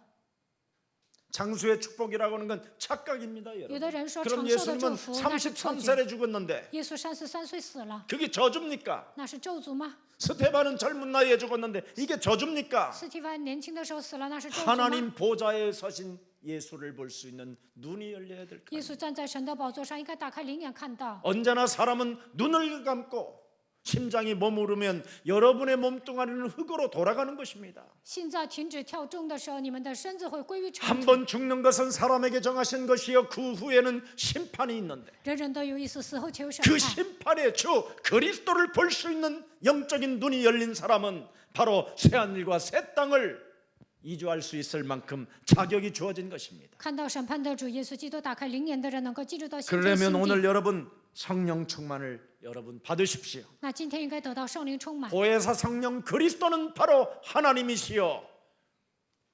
장수의 축복이라고 하는 건 착각입니다, 有 여러분. 的人说 그럼 长寿的 예수님은 祝福那是错觉。 33살에 죽었는데 耶稣33岁死了， 그게 저주입니까? 那是咒诅吗？ 스테반은 젊은 나이에 죽었는데 이게 저주입니까? 斯提凡年轻的时候死了，那是咒诅吗？ 하나님 보좌에 서신 예수를 볼 수 있는 눈이 열려야 될 耶 거예요. 稣站在神的宝座上，应该打开灵眼看到。 언제나 사람은 눈을 감고 심장이 머무르면 여러분의 몸뚱아리는 흙으로 돌아가는 것입니다. 心脏停止跳动的时候，你们的身子会归于尘 한 土。 번 죽는 것은 사람에게 정하신 것이요 그 후에는 심판이 있는데 人人都有一死，死后且有审 그 判。 심판의 주 그리스도를 볼 수 있는 영적인 눈이 열린 사람은 바로 새하늘과 새 땅을 이주할 수 있을 만큼 자격이 주어진 것입니다. 看到审判的主耶稣基督打开灵眼的人，能够进入到新天 그러려면 新 오늘 地。 여러분 성령 충만을 여러분 받으십시오. 那今天应该得到圣灵充满。 보혜사 성령 그리스도는 바로 하나님이시여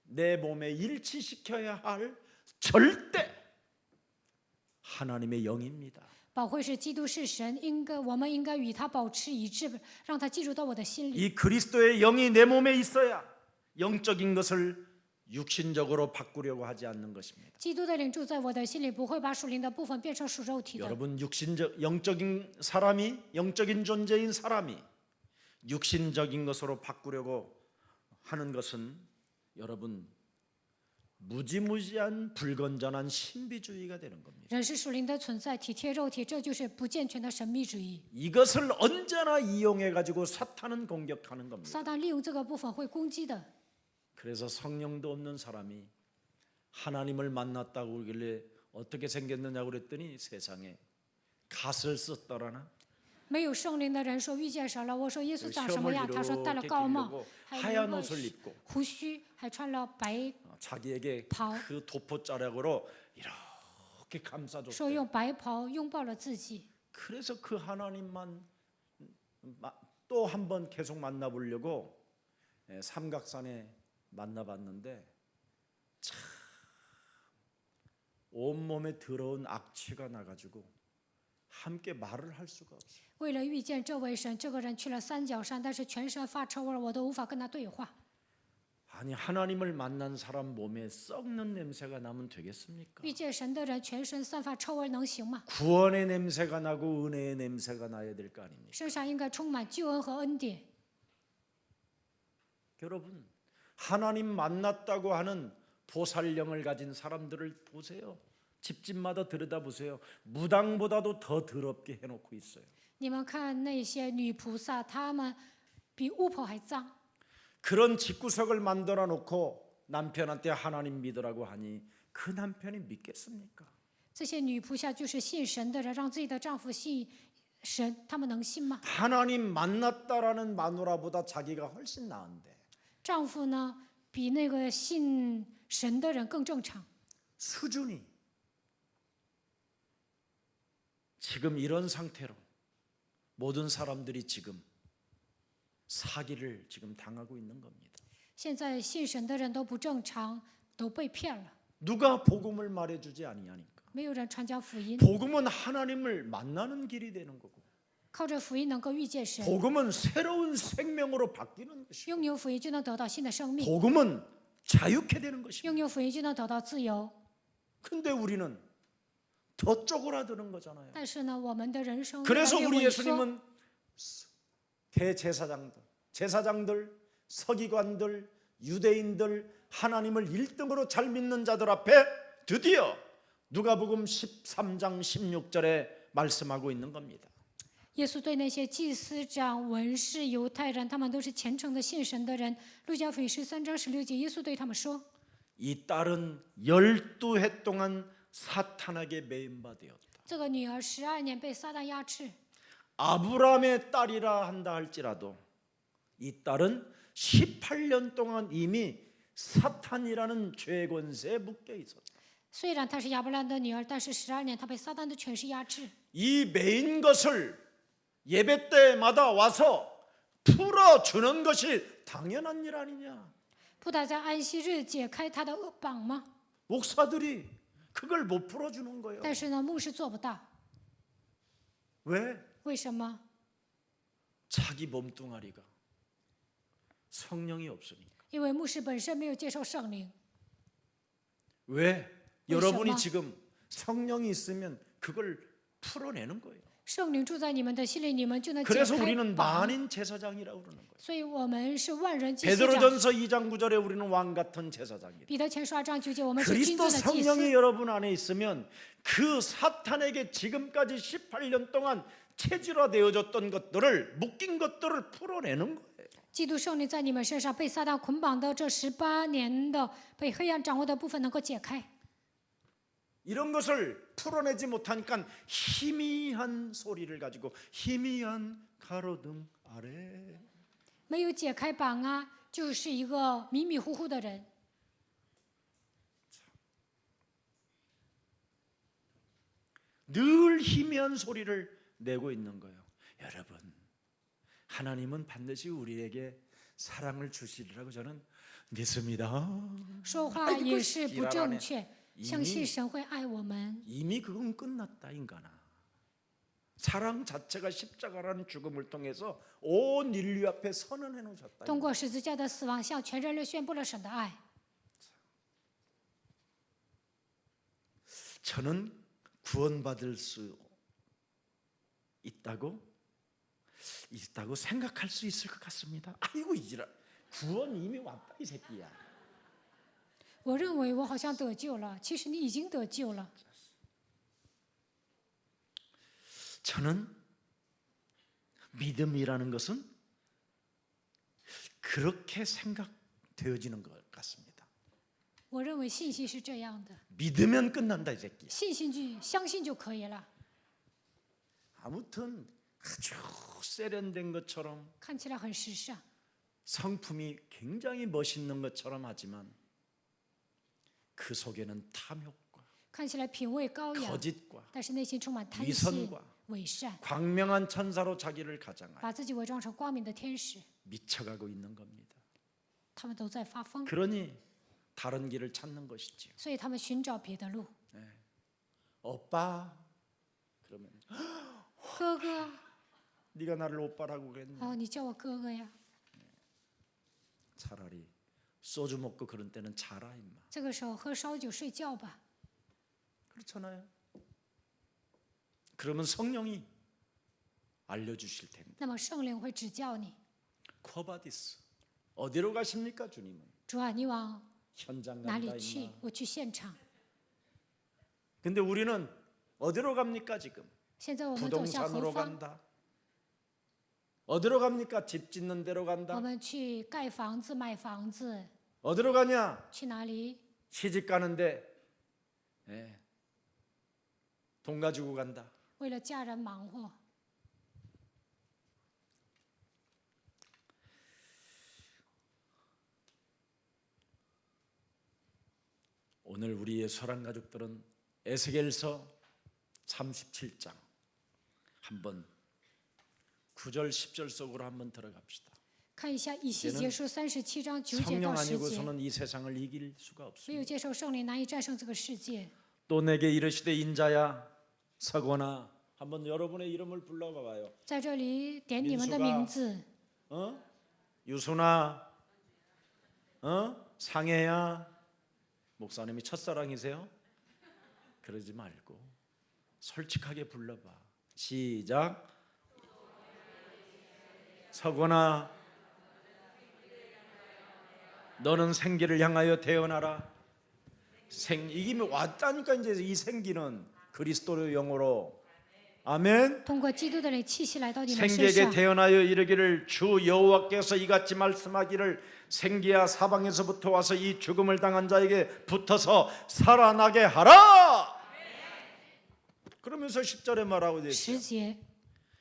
내 몸에 일치시켜야 할 절대 하나님의 영입니다. 保惠是基督是神，我们应该与他保持一致，让他进入到我的心里。 이 그리스도의 영이 내 몸에 있어야 영적인 것을 육신적으로 바꾸려고 하지 않는 것입니다. 基督的灵住在我的心里，不会把属灵的部分变成属肉体的。 여러분 영적인 사람이 영적인 존재인 사람이 육신적인 것으로 바꾸려고 하는 것은 여러분 무지무지한 불건전한 신비주의가 되는 겁니다. 人是属灵的存在，体贴肉体，这就是不健全的神秘主义。 이것을 언제나 이용해 가지고 사탄은 공격하는 겁니다. 撒旦利用这个部分会攻击的。 그래서 성령도 없는 사람이 하나님을 만났다고 그러길래 어떻게 생겼느냐고 그랬더니 세상에 갓을 썼더라나 没有圣灵的人说遇见神了。我说耶稣长什么 시험을 样？他说戴了 이렇게 高帽， 기르고 还有 하얀 一个 옷을 입고 胡须，还穿了白， 자기에게 袍. 그 도포자락으로 이렇게 说 감싸줬대요. 用白袍拥抱了自己。 그래서 그 하나님만 또 한 번 계속 만나보려고 삼각산에 만나봤는데 참 온몸에 더러운 악취가 나가지고 함께 말을 할 수가 없어요. 为了遇见这位神，这个人去了三角山，但是全身发臭味，我都无法跟他对话。 아니 하나님을 만난 사람 몸에 썩는 냄새가 나면 되겠습니까? 遇见神的人全身散发臭味能行吗？ 구원의 냄새가 나고 은혜의 냄새가 나야 될 거 아닙니까? 身上应该充满救恩和恩典。 여러분 하나님 만났다고 하는 보살령을 가진 사람들을 보세요. 집집마다 들여다보세요. 무당보다도 더 더럽게 해놓고 있어요. 你们看那些女菩萨，她们比巫婆还脏。 그런 집구석을 만들어 놓고 남편한테 하나님 믿으라고 하니 그 남편이 믿겠습니까? 这些女菩萨就是信神的人，让自己的丈夫信神，他们能信吗？ 하나님 만났다라는 마누라보다 자기가 훨씬 나은데 丈夫呢，比那个信神的人更正常。 수준이 지금 이런 상태로 모든 사람들이 지금 사기를 지금 당하고 있는 겁니다. 现在信神的人都不正常，都被骗了， 누가 복음을 말해주지 아니하니까. 没有人传讲福音。 복음은 하나님을 만나는 길이 되는 거고 靠着福音能够遇见神， 복음은 새로운 생명으로 바뀌는 것이고 拥有福音就能得到新的生命， 복음은 자유케 되는 것입니다. 拥有福音就能得到自由。 근데 우리는 더 쪼그라드는 거잖아요. 但是呢，我们的人生越 그래서 来越 우리 萎缩， 예수님은 대제사장들, 제사장들, 서기관들, 유대인들 하나님을 1등으로 잘 믿는 자들 앞에 드디어 누가복음 13장 16절에 말씀하고 있는 겁니다. 耶稣对那些祭司长、文士、犹太人，他们都是虔诚的信神的人。路加福音13章16节，耶稣对他们说 이 딸은 12해 동안 사탄에게 매인바 되었다. ：“这个女儿12年被撒旦压制， 아브라함의 딸이라 한다 할지라도 이 딸은 18년 동안 이미 사탄이라는 죄 권세에 묶여 있었다. 虽然她是亚伯兰的女儿，但是12年她被撒旦的权势压制。 이 매인 것을 예배 때마다 와서 풀어주는 것이 당연한 일 아니냐. 不得在安息日解开她的绑吗？ 목사들이 그걸 못 풀어주는 거예요. 但是呢，牧师做不到， 왜? 为什么？ 자기 몸뚱아리가 성령이 없으니까. 因为牧师本身没有接受圣灵。 왜? 为什么？ 여러분이 지금 성령이 있으면 그걸 풀어내는 거예요. 圣灵住在你们的心里，你们就能解 그래서 开 우리는 绑。 만인 제사장이라고 그러는 거예요. 所以我们是万人祭司长。 베드로전서 2장 9절에 우리는 왕 같은 제사장이다. 彼得前书2章9节，我们是君 그리스도 尊的祭 성령이 司。 여러분 안에 있으면 그 사탄에게 지금까지 18년 동안 체질화되어졌던 것들을 묶인 것들을 풀어내는 거예요. 基督圣灵在你们身上被撒旦捆绑的这18年的被黑暗掌握的部分能够解开。 이런 것을 풀어내지 못하니까 희미한 소리를 가지고 희미한 가로등 아래 没有解开绑啊，就是一个迷迷糊糊的人。 늘 희미한 소리를 내고 있는 거예요. 여러분, 하나님은 반드시 우리에게 사랑을 주시리라고 저는 믿습니다. 说话 아이고, 也是不 지랄하네. 正确，相信神会爱我们。 이미 그건 끝났다 인간아. 사랑 자체가 십자가라는 죽음을 통해서 온 인류 앞에 선언해 놓으셨다. 通过十字架的死亡，向全人类宣布了神的爱。 저는 구원받을 수 있다고 생각할 수 있을 것 같습니다. 아이고 이지라 구원 이미 왔다 이 새끼야. 我认为我好像得救了，其实你已经得救了。 저는 믿음이라는 것은 그렇게 생각되어지는 것 같습니다. 我认为信心是这样的， 믿으면 끝난다 이 새끼야. 信心就相信就可以了。 아무튼 아주 세련된 것처럼 看起来很时尚， 성품이 굉장히 멋있는 것처럼 하지만 그 속에는 탐욕과 看起来品味高雅， 거짓과 但是内心充满贪心、 위선과 伪善， 광명한 천사로 자기를 가장하여 把自己伪装成光明的天使， 미쳐가고 있는 겁니다. 他们都在发疯， 그러니 다른 길을 찾는 것이지요. 所以他们寻找别的路。 오빠 그러면 哥哥， 네가 나를 오빠라고 그랬냐? 哦，你叫我哥哥呀。 차라리 소주 먹고 그런 때는 자라 임마. 这个时候喝烧酒睡觉吧， 그렇잖아요. 그러면 성령이 알려주실 텐데. 那么圣灵会指教你。 코바디스 어디로 가십니까 주님은? 主啊，你往 현장 哪 간다 里去 임마. ？我去现场。 근데 우리는 어디로 갑니까 지금? 现在我们走向何 부동산으로 方？ 간다. 어디로 갑니까? 집 짓는 데로 我 간다. 们去盖房子、买房子， 어디로 가냐? 去哪里？ 시집 가는데 돈 가지고 간다. 为了家人忙活。 오늘 우리의 소란 가족들은 에스겔서 37장 한번 9절 10절 속으로 한번 들어갑시다. 看一下以西结书37章9节 성령 到10节， 아니고서는 이 세상을 이길 수가 没有 없습니다. 接受圣灵难以战胜这个世界。 또 내게 이르시되 인자야 서거나 한번 여러분의 이름을 불러봐봐요. 在这里点你们的 민수가 名字， 유순아, 상혜야, 목사님이 첫사랑이세요? 그러지 말고 솔직하게 불러봐. 시작. 서거나 너는 생기를 향하여 태어나라. 이게 왔다니까 이제 이 생기는 그리스도의 영어로 아멘. 通过基督的灵气息来到你们身 생기에게 上。 태어나여 이르기를 주 여호와께서 이같이 말씀하기를 생기야 사방에서부터 와서 이 죽음을 당한 자에게 붙어서 살아나게 하라. 그러면서 10절에 말하고 있어요. 10节，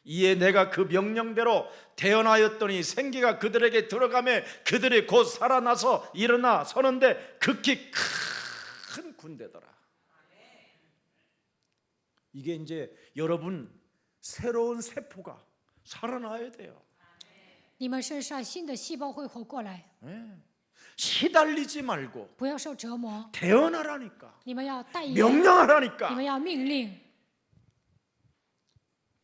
이에 내가 그 명령대로 태어나였더니 생기가 그들에게 들어가매 그들이 곧 살아나서 일어나 서는데 극히 큰 군대더라. 이게 이제 여러분 새로운 세포가 살아나야 돼요. 你们身上新的细胞会活过来， 시달리지 말고 不要受折磨。 태어나라니까 你们要代言， 명령하라니까. 你们要命令。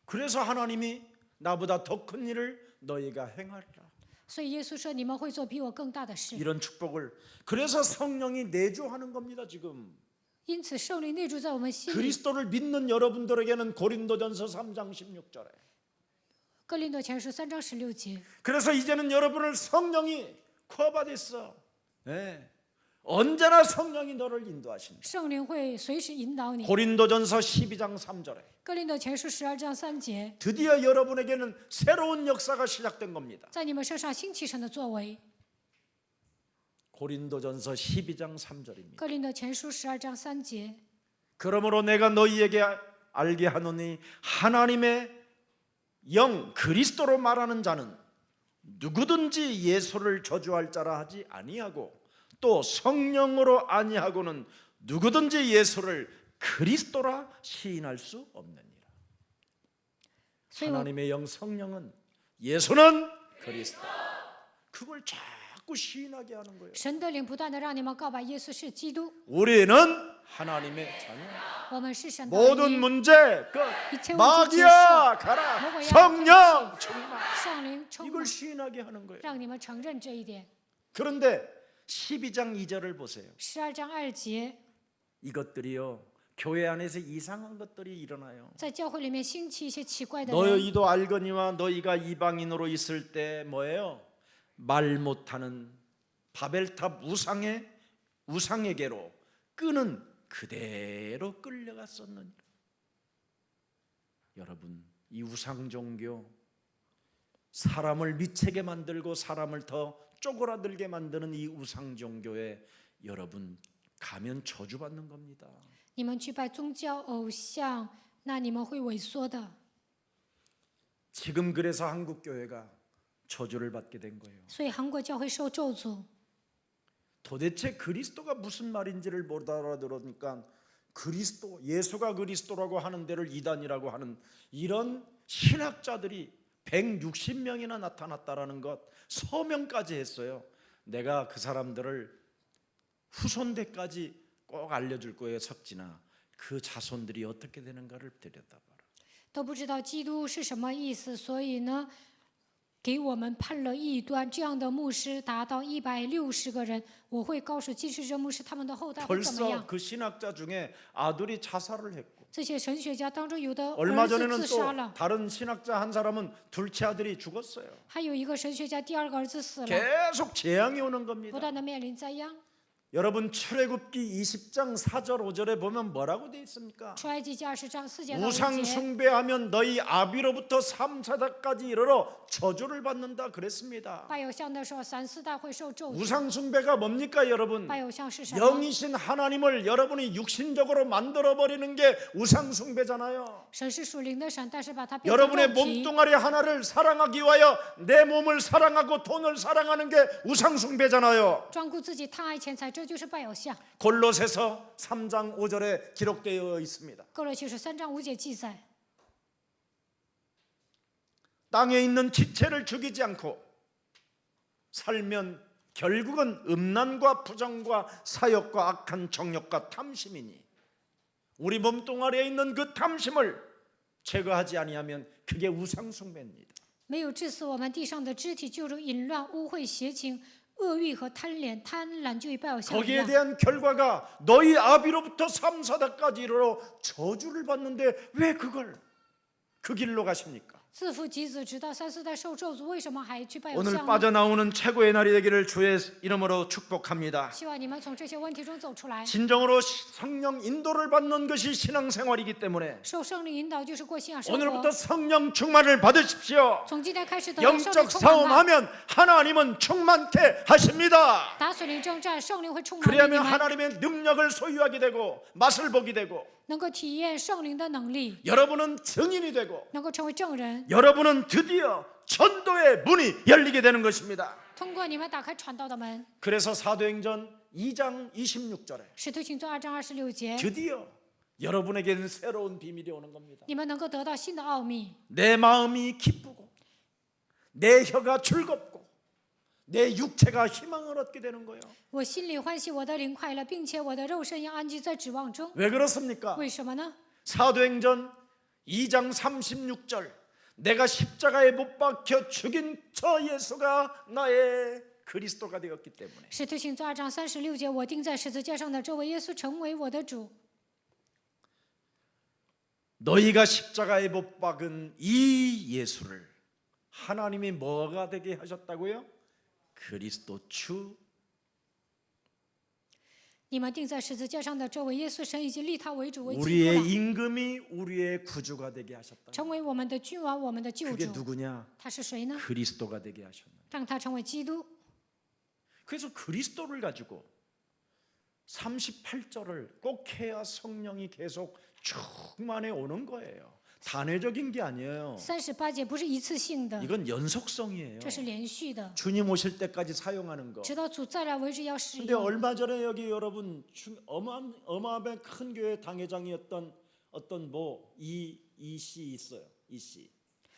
그래서 하나님이 나보다 더 큰 일을 너희가 행하리라. 所以耶稣说：“你们会做比我更大的事。 이런 축복을 그래서 성령이 내주하는 겁니다 지금. ”因此，圣灵内住在我们心里。 그리스도를 믿는 여러분들에게는 고린도전서 3장 16절에 哥林多前书3章16节， 그래서 이제는 여러분을 성령이 코바됐어. 언제나 성령이 너를 인도하신다. 圣灵会随时引导你。 고린도전서 12장 3절에 哥林多前书12章3节， 드디어 여러분에게는 새로운 역사가 시작된 겁니다. 在你们身上兴起神的作为。 고린도전서 12장 3절입니다. 哥林多前书12章3节， 그러므로 내가 너희에게 알게 하노니 하나님의 영 그리스도로 말하는 자는 누구든지 예수를 저주할 자라 하지 아니하고 또 성령으로 아니하고는 누구든지 예수를 그리스도라 시인할 수 없느니라. 所以我 하나님의 영 성령은 예수는 그리스도. 그걸 자꾸 시인하게 하는 거예요. 神的灵不断的让你们告白耶稣是基督， 우리는 하나님의 자녀. 我们是神的 모든 儿女。 문제 끝. 이체 문제 마귀야 가라. 뭐야, 성령 충만. 圣灵充满 이걸 ， 시인하게 하는 거예요. 让你们承认这一点。 그런데 12장 2절을 보세요. 12章2节， 이것들이요 교회 안에서 이상한 것들이 일어나요. 在教会里面兴起一些奇怪的人。 너희도 알거니와 너희가 이방인으로 있을 때 뭐예요? 말 못하는 바벨탑 우상에게로 끄는 그대로 끌려갔었느니라. 여러분 이 우상 종교 사람을 미치게 만들고 사람을 더 쪼그라들게 만드는 이 우상 종교에 여러분 가면 저주받는 겁니다. 你们去拜宗教偶像，那你们会萎缩的。 지금 그래서 한국 교회가 저주를 받게 된 거예요. 所以韩国教会受咒诅。 도대체 그리스도가 무슨 말인지를 못 알아들으니까 그리스도, 예수가 그리스도라고 하는 데를 이단이라고 하는 이런 신학자들이 160명이나 나타났다라는 것, 서명까지 했어요. 내가 그 사람들을 후손대까지 꼭 알려줄 거예요. 석진아, 그 자손들이 어떻게 되는가를 들여다봐라. 都不知道基督是什么意思，所以呢，给我们判了异端。这样的牧师达到160个人，我会告诉基士哲牧师他们的后代会怎么 벌써 样。 그 신학자 중에 아들이 자살을 했고 这些神学家当中，有的 얼마 儿子 전에는 自杀了， 또 다른 신학자 한 사람은 둘째 아들이 죽었어요. 还有一个神学家第二个儿子死了， 계속 재앙이 오는 不 겁니다. 断的面临灾殃。 여러분 출애굽기 20장 4절 5절에 보면 뭐라고 돼 있습니까? 出埃及记20章4节到 우상 5节， 숭배하면 너희 아비로부터 3, 4代까지 이르러 저주를 받는다 그랬습니다. 拜偶像的时候3、4代会受咒诅。 우상 숭배가 뭡니까 여러분? 拜偶像是什么？ 영이신 하나님을 여러분이 육신적으로 만들어 버리는 게 우상 숭배잖아요. 神是属灵的神，但是把它变成 여러분의 肉体。 몸뚱아리 하나를 사랑하기 위하여 내 몸을 사랑하고 돈을 사랑하는 게 우상 숭배잖아요. 专顾自己，贪爱钱财，这就是拜偶像。 골로새서 3장 5절에 기록되어 있습니다. 哥罗西书3章5节记载， 땅에 있는 지체를 죽이지 않고 살면 결국은 음란과 부정과 사욕과 악한 정욕과 탐심이니 우리 몸뚱아리에 있는 그 탐심을 제거하지 아니하면 그게 우상 숭배입니다. 没有致死我们地上的肢体，就是淫乱、污秽、邪情、恶欲和贪恋。贪婪就与拜偶像一 거기에 样。 대한 결과가 너희 아비로부터 3, 4代까지 이르러 저주를 받는데 왜 그걸 그 길로 가십니까? 自父及子，直到3、4代受咒诅，为什么还去拜偶 오늘 像呢？ 빠져나오는 최고의 날이 되기를 주의 이름으로 축복합니다. 希望你们从这些问题中走出来。 진정으로 성령 인도를 받는 것이 신앙생활이기 때문에 受圣灵引导就是过信仰生 오늘부터 活。 성령 충만을 받으십시오. 从今天开始得到圣灵 영적 充满吧。 싸움하면 하나님은 충만케 하십니다. 打水灵征战，圣灵会充满你 그리하면 们， 하나님의 능력을 소유하게 되고 맛을 보게 되고 能够体验圣灵的能力， 여러분은 증인이 되고 能够成为证人。 여러분은 드디어 전도의 문이 열리게 되는 것입니다. 通过你们打开传道的门。 그래서 사도행전 2장 26절에 使徒行传2章26节， 드디어 여러분에게는 새로운 비밀이 오는 겁니다. 你们能够得到新的奥秘， 내 마음이 기쁘고 내 혀가 즐겁고 내 육체가 희망을 얻게 되는 거예요. 我心里欢喜，我的灵快乐，并且我的肉身要安居在指望中。 왜 그렇습니까? 为什么呢？ 사도행전 2장 36절 내가 십자가에 못 박혀 죽인 저 예수가 나의 그리스도가 되었기 때문에 使徒行传2章36节，我钉在十字架上的这位耶稣成为我的主。 너희가 십자가에 못 박은 이 예수를 하나님이 뭐가 되게 하셨다고요? 그리스도 주 你们钉在十字架上的这位耶稣，神已经立他为主为基督 우리의 了， 임금이 우리의 구주가 되게 하셨다. 成为我们的君王，我们的救 그게 主。 누구냐? 他是谁呢？ 그리스도가 되게 하셨다. 让他成为基督。 그래서 그리스도를 가지고 38절을 꼭 해야 성령이 계속 충만해 오는 거예요. 단회적인 게 아니에요. 38节不是一次性的， 이건 연속성이에요. 这是连续的， 주님 오실 때까지 사용하는 거. 直到主再来为止要使 근데 用。 얼마 전에 여기 여러분 어마어마한 큰 교회 당회장이었던 어떤 뭐 이씨 있어요. 이씨.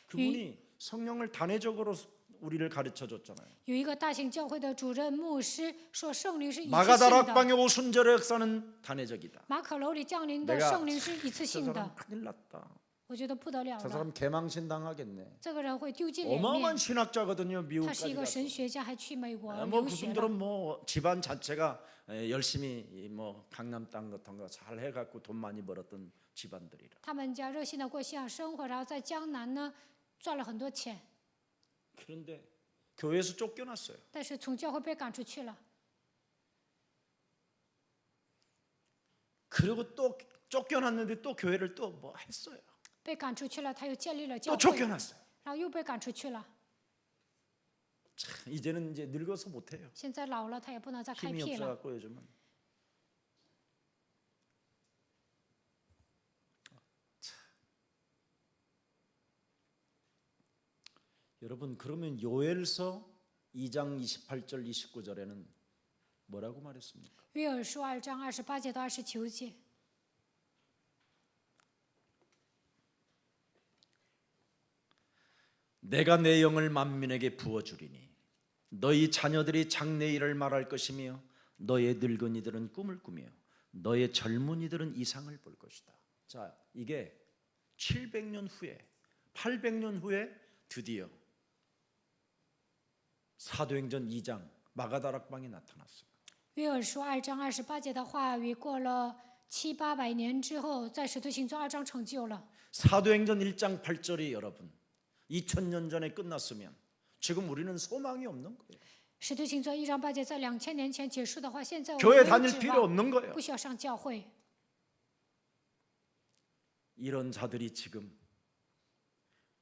그분이 성령을 단회적으로 우리를 가르쳐 줬잖아요. 有一个大型教会的主任牧师说，圣灵是一次性 마가다락방의 的， 오순절의 역사는 단회적이다. 马可楼里降临的 내가 圣灵是一次 저 性 사람 的。 큰일 났다. 我觉得不得了 저 了， 사람 개망신 당하겠네. 这个人会丢尽脸 어마어마한 面。 신학자거든요. 他是 미국까지 一个 가서. 神学家，还去美国 뭐 留学了。 그분들은 뭐 집안 자체가 열심히 뭐 강남 땅 같은 거 잘 해갖고 돈 많이 벌었던 집안들이라. 他们家热心的过信仰生活，然后在江南呢赚了很多钱， 그런데 교회에서 쫓겨났어요. 但是从教会被赶出去了。 그리고 또 쫓겨났는데 또 교회를 또 뭐 했어요. 被赶出去了，他又建立了教 또 会， 쫓겨났어요. 然后又被赶出去了。 참, 이제는 이제 늙어서 못해요. 现在老了，他也不能再开 힘이 辟了。 없어갖고 요즘은. 여러분 그러면 요엘서 2장 28절 29절에는 뭐라고 말했습니까? 约珥书2章28节到29节， 내가 내 영을 만민에게 부어주리니 너희 자녀들이 장래일을 말할 것이며 너의 늙은이들은 꿈을 꾸며 너의 젊은이들은 이상을 볼 것이다. 자, 이게 700년 후에 800년 후에 드디어 사도행전 2장 마가다락방이 나타났어요. 约珥书2章28节的话语，过了700-800年之后，在使徒行传2章成就了。 사도행전 1장 8절이 여러분 2000년 전에 끝났으면 지금 우리는 소망이 없는 거예요. 使徒行传1章8节在2000年前结束的话，现在我 교회 们没有 다닐 指 필요 望， 없는 거예요. 不需要上教会。 이런 자들이 지금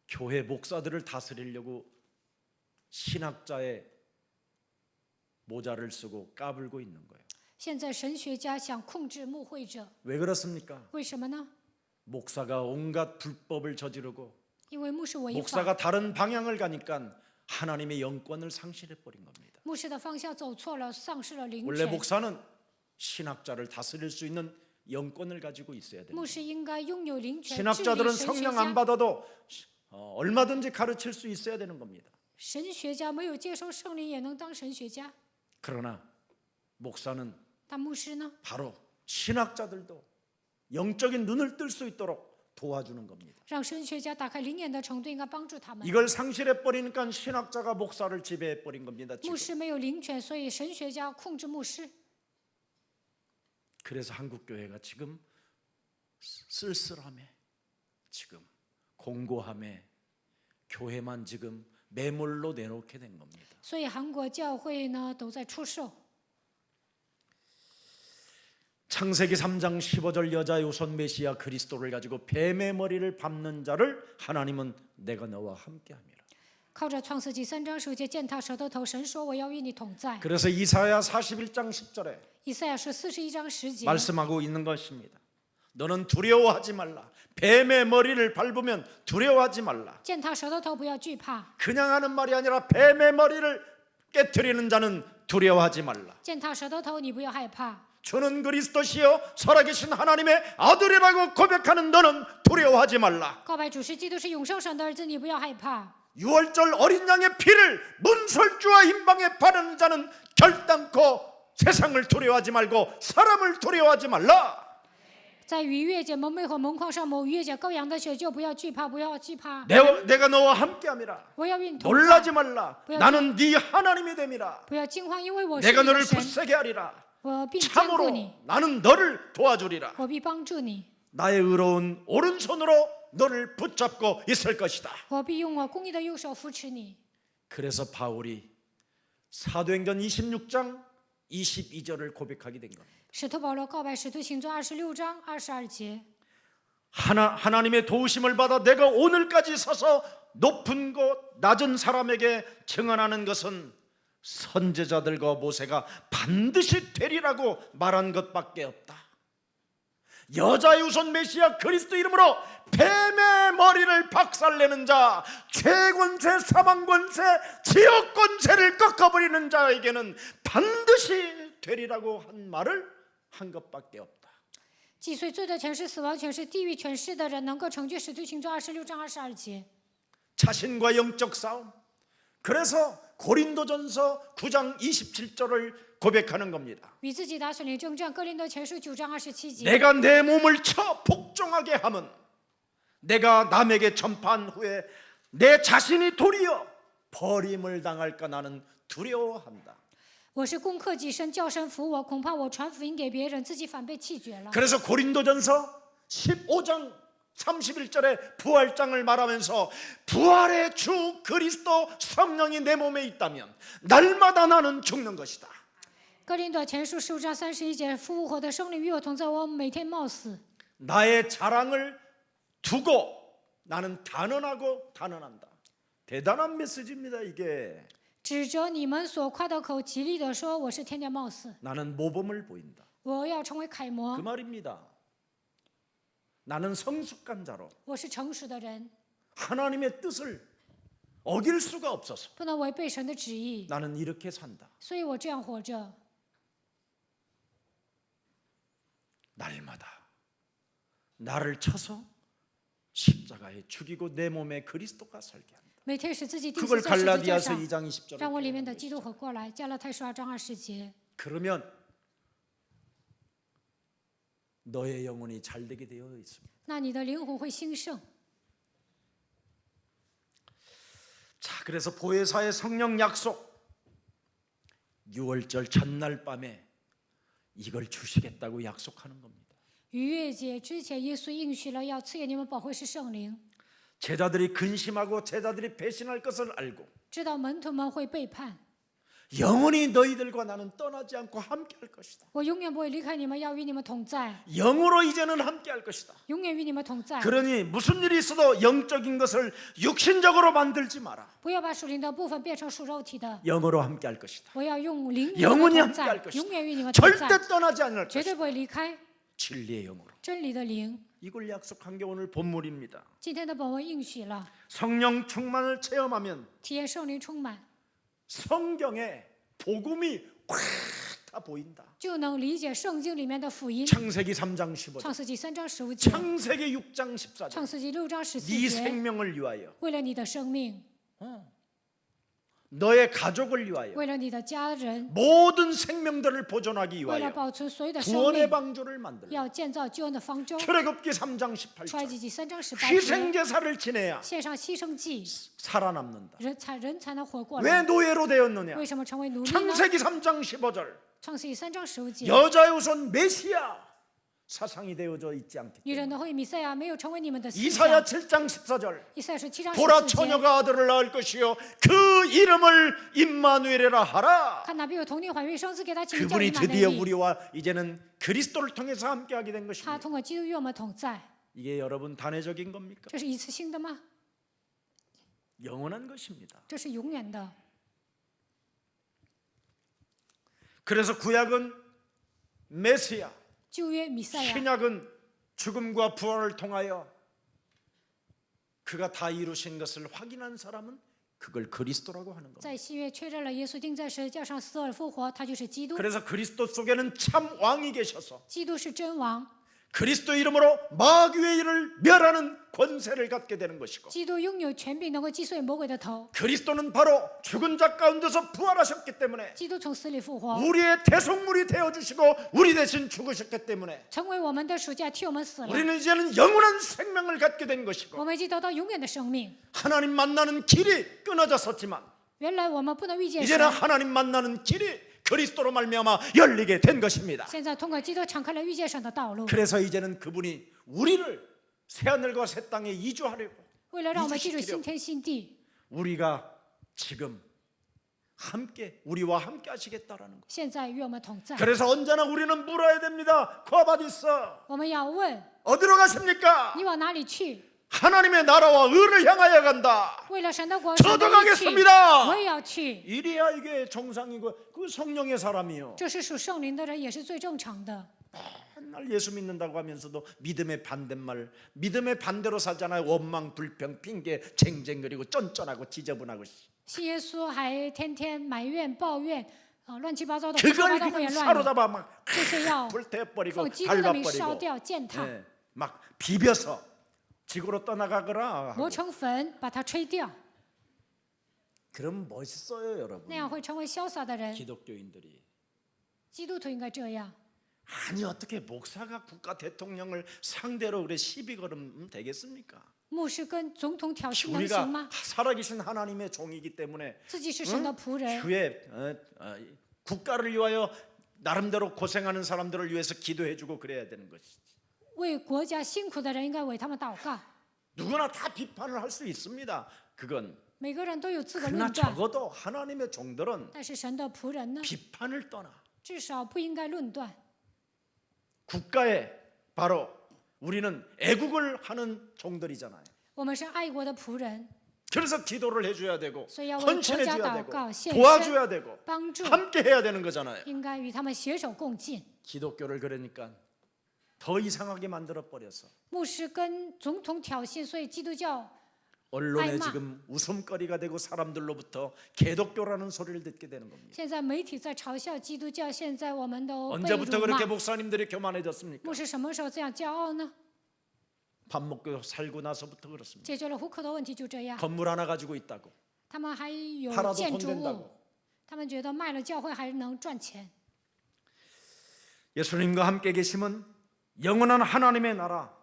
교회 목사들을 다스리려고 신학자의 모자를 쓰고 까불고 있는 거예요. 现在神学家想控制牧会者， 왜 그렇습니까? 为什么呢？ 목사가 온갖 불법을 저지르고 因为牧师违法， 목사가 다른 방향을 가니까 하나님의 영권을 상실해 버린 겁니다. 牧师的方向走错了，丧失了灵 원래 权。 목사는 신학자를 다스릴 수 있는 영권을 가지고 있어야 됩니다. 牧师应该拥有灵权治理 신학자들은 神学 성령 안 家。 받아도 얼마든지 가르칠 수 있어야 되는 겁니다. 神学家没有接受圣灵也能当神学家， 그러나 목사는 但牧师呢？ 바로 신학자들도 영적인 눈을 뜰 수 있도록 도와주는 겁니다. 让神学家打开灵眼的程度，应该帮助他们。 이걸 상실해 버리니까 신학자가 목사를 지배해 버린 겁니다. 牧 지금. 师没有灵权，所以神学家控制牧师。 그래서 한국 교회가 지금 쓸쓸함에 지금 공고함에 교회만 지금 매물로 내놓게 된 겁니다. 所以韩国教会呢都在出售。 창세기 3장 15절 여자의 우선 메시아 그리스도를 가지고 뱀의 머리를 밟는 자를 하나님은 내가 너와 함께함이라. 靠着创世纪3章9节践踏舌头头，神说我要与你同在。 그래서 이사야 41장 10절에 以赛亚书41章10节 말씀하고 있는 것입니다. 너는 두려워하지 말라. 뱀의 머리를 밟으면 두려워하지 말라. 践踏舌头头，不要惧怕。 그냥 하는 말이 아니라 뱀의 머리를 깨트리는 자는 두려워하지 말라. 践踏舌头头，你不要害怕。 주는 그리스도시요 살아계신 하나님의 아들이라고 고백하는 너는 두려워하지 말라. 告白主是基督是永生神的儿子，你不要害怕。 유월절 어린 양의 피를 문설주와 임방에 바르는 자는 결단코 세상을 두려워하지 말고 사람을 두려워하지 말라. 在逾越节蒙昧和蒙矿上抹逾越节羔羊的血，就不要惧怕，不要惧怕。 내가 너와 함께함이라. 我要与你同 놀라지 在， 말라. 뭐야, 나는 네 하나님이 됨이라. 不要惊慌，因为我是 내가 你的 너를 神， 굳세게 하리라. 我必兼顾 참으로 你， 나는 너를 도와주리라. 我必帮助你， 나의 의로운 오른손으로 너를 붙잡고 있을 것이다. 我必用我公义的右手扶持你。 그래서 바울이 사도행전 26장 22절을 고백하게 된 겁니다. 使徒保罗告白使徒行传26章22节， 하나님의 도우심을 받아 내가 오늘까지 서서 높은 곳 낮은 사람에게 증언하는 것은 선지자들과 모세가 반드시 되리라고 말한 것밖에 없다. 여자의 우선 메시아 그리스도 이름으로 뱀의 머리를 박살내는 자, 죄권세, 사망권세, 지역권세를 꺾어버리는 자에게는 반드시 되리라고 한 말을 한 것밖에 없다. 击碎罪的权势、死亡权势、地狱权势的人，能够成就使徒行传26章22节。 자신과 영적 싸움. 그래서 고린도전서 9장 27절을 고백하는 겁니다. 与自己打属灵征战，哥林多前书9章27节。 내가 내 몸을 쳐 복종하게 함은 내가 남에게 전파한 후에 내 자신이 도리어 버림을 당할까 나는 두려워한다. 我是攻克己身，叫神服我，恐怕我传福音给别人，自己反被弃绝了。 그래서 고린도전서 15장 31절에 부활장을 말하면서 부활의 주 그리스도 성령이 내 몸에 있다면 날마다 나는 죽는 것이다. 哥林多前书15章31节，复活的圣灵与我同在，我每天冒死。 나의 자랑을 두고 나는 단언하고 단언한다. 대단한 메시지입니다. 이게. 指着你们所夸的口，极力的说，我是天天冒死， 나는 모범을 보인다. 我要成为楷 그 模， 말입니다. 나는 성숙한 자로 我是成熟的人， 하나님의 뜻을 어길 수가 없어서 不能违背神的旨意， 나는 이렇게 산다. 所以我这样活着。 날마다 나를 쳐서 십자가에 죽이고 내 몸에 그리스도가 살게 한다. 每天使自己钉死 그걸 在十字架 갈라디아서 上， 2장 20절에 让我里面的基督活过来。加拉太书2章20节， 그러면 너의 영혼이 잘 되게 되어 있습니다. 那你的灵魂会兴盛。 자, 그래서 보혜사의 성령 약속 6월절 첫날 밤에 이걸 주시겠다고 약속하는 겁니다. 逾越节之前，耶稣应许了要赐给你们保惠师圣灵， 제자들이 근심하고 제자들이 배신할 것을 알고 知道门徒们会背叛， 영원히 너희들과 나는 떠나지 않고 함께 할 것이다. 我永远不会离开你们，要与你们同在， 영으로 이제는 함께 할 것이다. 永远与你们同在。 그러니 무슨 일이 있어도 영적인 것을 육신적으로 만들지 마라. 不要把属灵的部分变成属肉体的， 영으로 함께 할 것이다. 我要用灵与你 영원히 们同 함께 할 在， 것이다. 永远与你们同 절대 在， 떠나지 않을 绝对 것이다. 不会离开 진리의 영으로. 真理的灵。 이걸 약속한 게 오늘 본문입니다. 今天的本文应许了， 성령 충만을 체험하면 体验圣灵充满， 성경에 복음이 확 다 보인다. 就能理解圣经里面的福音。 창세기 3장 15절, 创世纪3章15节， 창세기 6장 14절. 创世纪6章 네 14节， 생명을 위하여, 为了你的生命， 너의 가족을 위하여, 为了你的家人， 모든 생명들을 보존하기 为了 위하여 保存所有的生 구원의 命， 방주를 만들라. 要建造救恩的方舟。 출애굽기 3장 18절. 出埃及记3章18节， 희생제사를 지내야 献上牺牲祭， 살아남는다. 人才能活过 왜 来。 노예로 되었느냐? 为什么成为奴隶呢？ 창세기 3장 15절. 创世纪3章15节， 여자의 우선 메시아 사상이 되어져 있지 않기 女 때문에. 人的后裔弥赛亚没有成为你们的思 이사야 想。 7장 14절. 以赛亚书7章 보라 14节， 처녀가 아들을 낳을 것이요 그 이름을 임마누엘이라 하라. 看哪必有童女怀孕生子，给他起名叫 그분이 以马内 드디어 利。 우리와 이제는 그리스도를 통해서 함께하게 된 他 것입니다. 通过基督与我们同在， 이게 여러분 단회적인 겁니까? 这是一次性的吗？ 영원한 것입니다. 这是永远的。 그래서 구약은 메시아, 旧约弥赛亚， 신약은 죽음과 부활을 통하여 그가 다 이루신 것을 확인한 사람은 그걸 그리스도라고 하는 겁니다. 在新约确认了耶稣钉在十字架上死而复活，他就是基督。 그래서 그리스도 속에는 참 왕이 계셔서 基督是真王， 그리스도 이름으로 마귀의 일을 멸하는 권세를 갖게 되는 것이고 基督拥有权柄，能够击碎魔鬼的头。 그리스도는 바로 죽은 자 가운데서 부활하셨기 때문에 基督从死里复活， 우리의 대속물이 되어주시고 우리 대신 죽으셨기 때문에 成为我们的赎价，替我们死了。 우리는 이제는 영원한 생명을 갖게 된 것이고 我们已经得到永远的生命。 하나님 만나는 길이 끊어졌었지만 原来我们不能遇见神 이제는 ， 하나님 만나는 길이 그리스도로 말미암아 열리게 된 것입니다. 现在通过基督敞开了遇见神的道路。 그래서 이제는 그분이 우리를 새하늘과 새 땅에 이주하려고 为了让我们记住 이주시키려고 新天新地， 우리가 지금 함께 우리와 함께 하시겠다라는 것. 现在与我们同在。 그래서 언제나 우리는 물어야 됩니다. 과바디서 我们要问 어디로 가십니까? 你往哪里去？ 하나님의 나라와 의를 향하여 간다. 为了神的国， 저도 神的义去 가겠습니다. 我也要去。 이래야 이게 정상이고 그 성령의 사람이요. 这是属圣灵的人，也是最正常的。 맨날 예수 믿는다고 하면서도 믿음의 반대말, 믿음의 반대로 살잖아요. 원망, 불평, 핑계, 쟁쟁거리고 쫀쫀하고 지저분하고. 信耶稣还天天埋怨、抱怨，乱七八糟的胡说 그걸 八道、胡 그냥 言乱语， 사로잡아 막 就是要 불태워버리고 奉基督的名烧 밟아버리고 掉、践踏、 예, 막 비벼서 지구로 떠나가거라. 磨成粉，把它吹掉， 그럼 멋있어요, 여러분. 那样会成为潇洒的人。 기독교인들이. 基督徒应该这样。 아니 어떻게 목사가 국가 대통령을 상대로 그래 시비 걸으면 되겠습니까? 牧师跟总统挑衅能 우리가 行吗？ 살아계신 하나님의 종이기 때문에 自己是神的仆人， 교회 국가를 위하여 나름대로 고생하는 사람들을 위해서 기도해주고 그래야 되는 것이지. 为国家辛苦的人应该为他们祷告。 누구나 다 비판을 할 수 있습니다. 그건 每个人都有资格 그러나 论断， 적어도 하나님의 종들은 但是神的仆人呢， 비판을 떠나 至少不应该论断。 국가에 바로 우리는 애국을 하는 종들이잖아요. 我们是爱国的仆人， 그래서 기도를 해줘야 되고 所以要为 헌신해줘야 国家祷 되고 告献身 도와줘야 되고 帮助， 함께 해야 되는 거잖아요. 应该与他们携手共进。 기독교를 그러니까 더 이상하게 만들어 버려서 牧师跟总统挑衅，所以基督教 언론에 挨骂。 지금 웃음거리가 되고 사람들로부터 개독교라는 소리를 듣게 되는 겁니다. 现在媒体在嘲笑基督教，现在我们都被 언제부터 辱骂 그렇게 。 목사님들이 교만해졌습니까? 牧师什么时候这样骄傲呢？ 밥 먹고 살고 나서부터 그렇습니다. 解决了糊口的问题就这样。 건물 하나 가지고 있다고 他们还有 팔아도 建 돈 筑物， 된다고. 他们觉得卖了教会还能赚钱。 예수님과 함께 계시면 영원한 하나님의 나라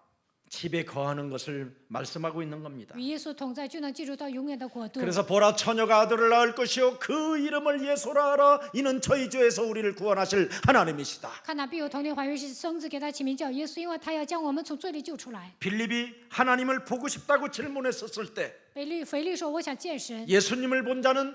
집에 거하는 것을 말씀하고 있는 겁니다. 与耶稣同在，就能进入到永远的国度。 그래서 보라 처녀가 아들을 낳을 것이요 그 이름을 예수라 하라 이는 저희 죄에서 우리를 구원하실 하나님이시다. 看哪必有童女怀孕生子，给他起名叫耶稣，因为他要将我们从罪里救出来。 빌립이 하나님을 보고 싶다고 질문했었을 때 腓力说：“我想见神。 예수님을 본 자는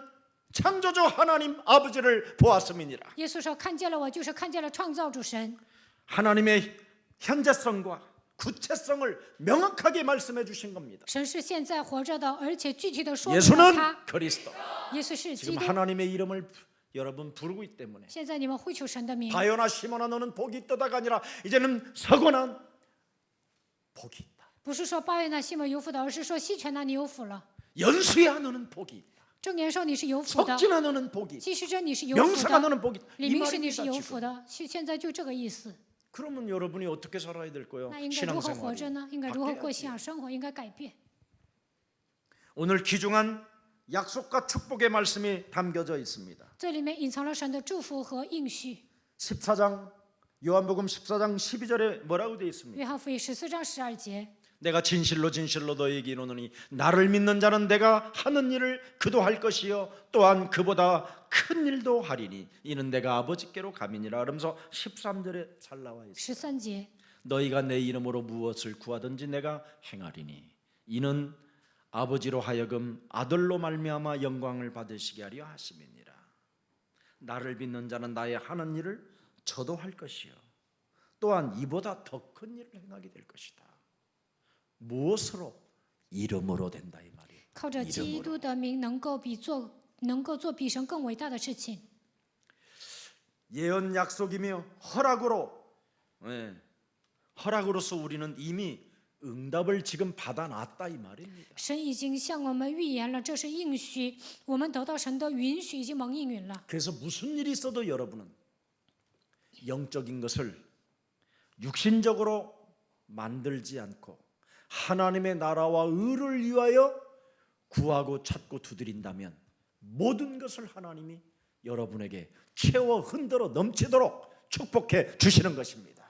창조주 하나님 아버지를 보았음이니라. 耶稣说：“看见了我，就是看见了创造主神。 하나님의 현재성과 구체성을 명확하게 말씀해 주신 겁니다. 神是现在活着的，而且具体的说明了 예수는 他。 그리스도. 耶稣是基 지금 督。 하나님의 이름을 여러분 부르고 있기 때문에 现在你们会求神的名。 바요나 시몬아 너는 복이 있다가 아니라 이제는 서거난 복이 있다. 不是说抱怨那西门有福的，而是说西全那你有福了。 연수야 너는 복이 있다. 正言说你是有福的， 석진아 너는 복이 있다. 祭司真你是有福 명사가 的， 너는 복이 있다. 李 이 明是你是 말입니다. 有福 지금. 的。现在就这个意思。 그러면 여러분이 어떻게 살아야 될 거예요? 那应该如何活着 신앙생활이 呢？应该如何过信 바뀌어야지. 仰生活？应该改变。 오늘 귀중한 약속과 축복의 말씀이 담겨져 있습니다. 这里面隐藏了神的祝福和应许。 14장 요한복음 14장 12절에 뭐라고 되어 있습니까? 约翰福音14章12节， 내가 진실로 진실로 너희에게 이르노니 나를 믿는 자는 내가 하는 일을 그도 할 것이요 또한 그보다 큰 일도 하리니 이는 내가 아버지께로 감이니라. 그러면서 13절에 잘 나와 있어요. 13节， 너희가 내 이름으로 무엇을 구하든지 내가 행하리니 이는 아버지로 하여금 아들로 말미암아 영광을 받으시게 하려 하심이니라. 나를 믿는 자는 나의 하는 일을 저도 할 것이요 또한 이보다 더 큰 일을 행하게 될 것이다. 무엇으로? 이름으로 된다 이 말이에요. 靠着基督的名，能够做比神更伟大的事情。 예언 약속이며 허락으로 허락으로서 우리는 이미 응답을 지금 받아놨다 이 말입니다. 神已经向我们预言了，这是应许，我们得到神的允许，已经蒙应允了。 그래서 무슨 일이 있어도 여러분은 영적인 것을 육신적으로 만들지 않고 하나님의 나라와 의를 위하여 구하고 찾고 두드린다면 모든 것을 하나님이 여러분에게 채워 흔들어 넘치도록 축복해 주시는 것입니다.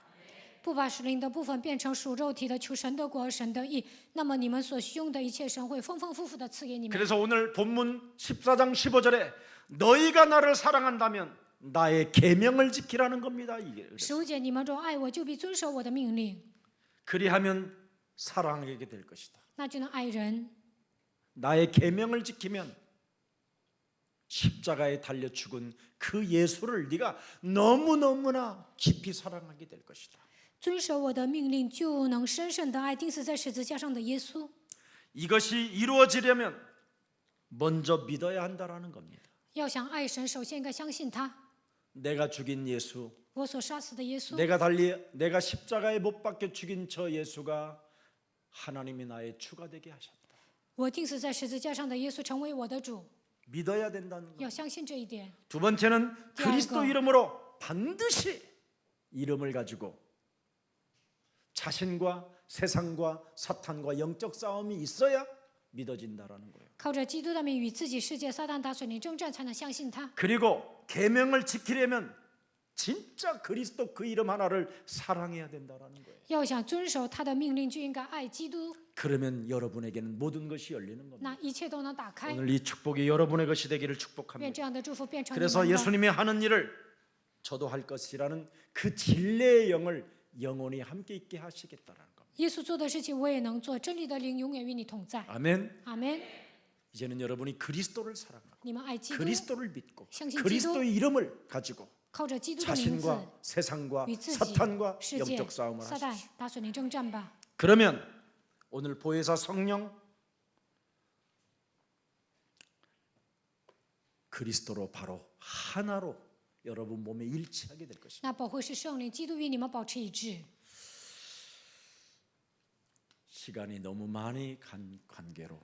不把属灵的部分变成属肉体的，求神的国、神的义，那么你们所需用的一切，神会丰丰富富的赐给你们。 그래서 오늘 본문 14장 15절에 너희가 나를 사랑한다면 나의 계명을 지키라는 겁니다. 이게 15节，你们若爱我，就必遵守我的命令， 그리하면 사랑하게 될 것이다. 那就能爱人。 나의 계명을 지키면 십자가에 달려 죽은 그 예수를 네가 너무너무나 깊이 사랑하게 될 것이다. 遵守我的命令，就能深深的爱钉死在十字架上的耶稣。 이것이 이루어지려면 먼저 믿어야 한다라는 겁니다. 要想爱神，首先应该相信他。 내가 죽인 예수, 我所杀死的耶稣， 내가 십자가에 못 박혀 죽인 저 예수가 하나님이 나의 주가 되게 하셨다. 我钉死在十字架上的耶稣成为我的主， 믿어야 된다는 것. 要相信这一点。 두 번째는第二个。 그리스도 이름으로 반드시 이름을 가지고 자신과 세상과 사탄과 영적 싸움이 있어야 믿어진다라는 거예요. 靠着基督的名与自己、世界、撒旦打属灵征战，才能相信他。 그리고 계명을 지키려면 진짜 그리스도 그 이름 하나를 사랑해야 된다라는 거예요. 要想遵守他的命令，就应该爱基督， 그러면 여러분에게는 모든 것이 열리는 겁니다. 那一切都能打开。 오늘 이 축복이 여러분의 것이 되기를 愿 축복합니다. 这样的祝福变成你 그래서 们的。 예수님이 하는 일을 저도 할 것이라는 그 진리의 영을 영원히 함께 있게 하시겠다라는 겁니다. 耶稣做的事情，我也能做。真理的灵永远与你同在。 아멘. 阿门。 이제는 여러분이 그리스도를 사랑하고 你们爱基督， 그리스도를 믿고相信 그리스도의 이름을 가지고 靠着基督的名字 자신과 세상과 与自己、 사탄과 世界、 영적 싸움을 撒旦 하십시오. 打属灵征战吧。 그러면 오늘 보혜사 성령 그리스도로 바로 하나로 여러분 몸에 일치하게 될 것입니다. 那保惠师圣灵，基督与你们保持一致。 시간이 너무 많이 간 관계로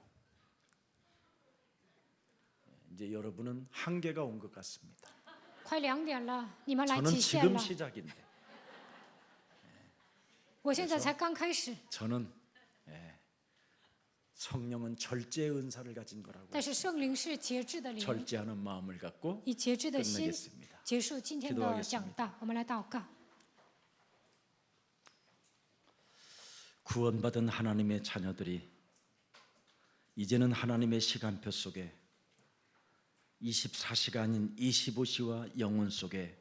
이제 여러분은 한계가 온 것 같습니다. 快2点了，你们来 저는 极限 지금 了。 시작인데 我现在才刚开始， 저는 성령은 절제의 은사를 가진 거라고 但是圣灵是节制的灵， 절제하는 마음을 갖고 以节制的心 끝내겠습니다. 结束今天的讲道。我们来祷告。 구원받은 하나님의 자녀들이 이제는 하나님의 시간표 속에 24시간인 25시와 영혼 속에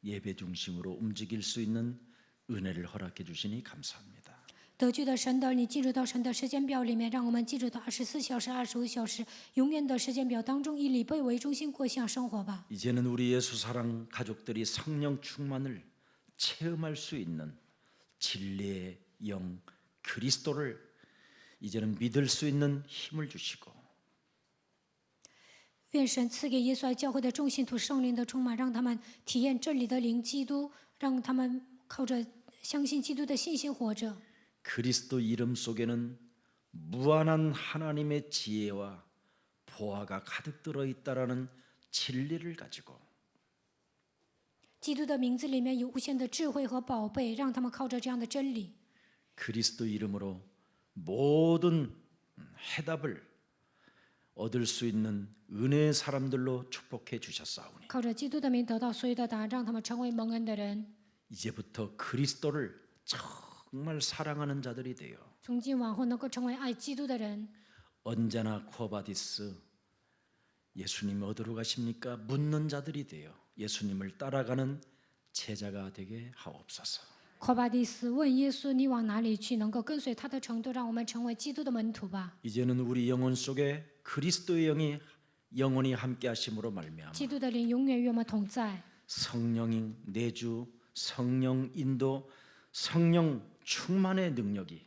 예배 중심으로 움직일 수 있는 은혜를 허락해 주시니 감사합니다. 得救的神的，你进入到神的时间表里面，让我们进入到24小时、25小时，永远的时间表当中，以礼拜为中心过向生活吧。 이제는 우리 예수 사랑 가족들이 성령 충만을 체험할 수 있는 진리의 영 그리스도를 이제는 믿을 수 있는 힘을 주시고 愿神赐给耶稣爱教会的众信徒圣灵的充满，让他们体验真理的灵基督，让他们靠着相信基督的信心活着。 그리스도 이름 속에는 무한한 하나님의 지혜와 보화가 가득 들어 있다라는 진리를 가지고 基督的名字里面有无限的智慧和宝贝，让他们靠着这样的真理， 그리스도 이름으로 모든 해답을 얻을 수 있는 은혜의 사람들로 축복해 주셨사오니 靠着基督的名得到所有的答案，让他们成为蒙恩的人。 이제부터 그리스도를 정말 사랑하는 자들이 되어 从今往后能够成为爱基督的人。 언제나 쿠어바디스 예수님 어디로 가십니까? 묻는 자들이 되어 예수님을 따라가는 제자가 되게 하옵소서. 科巴蒂斯问耶稣：“你往哪里去？”能够跟随他的程度，让我们成为基督的门徒吧。 이제는 우리 영혼 속에 그리스도의 영이 영원히 함께 하심으로 말미암아 基督的灵永远与我们同在。 성령인 내주, 성령 인도, 성령 충만의 능력이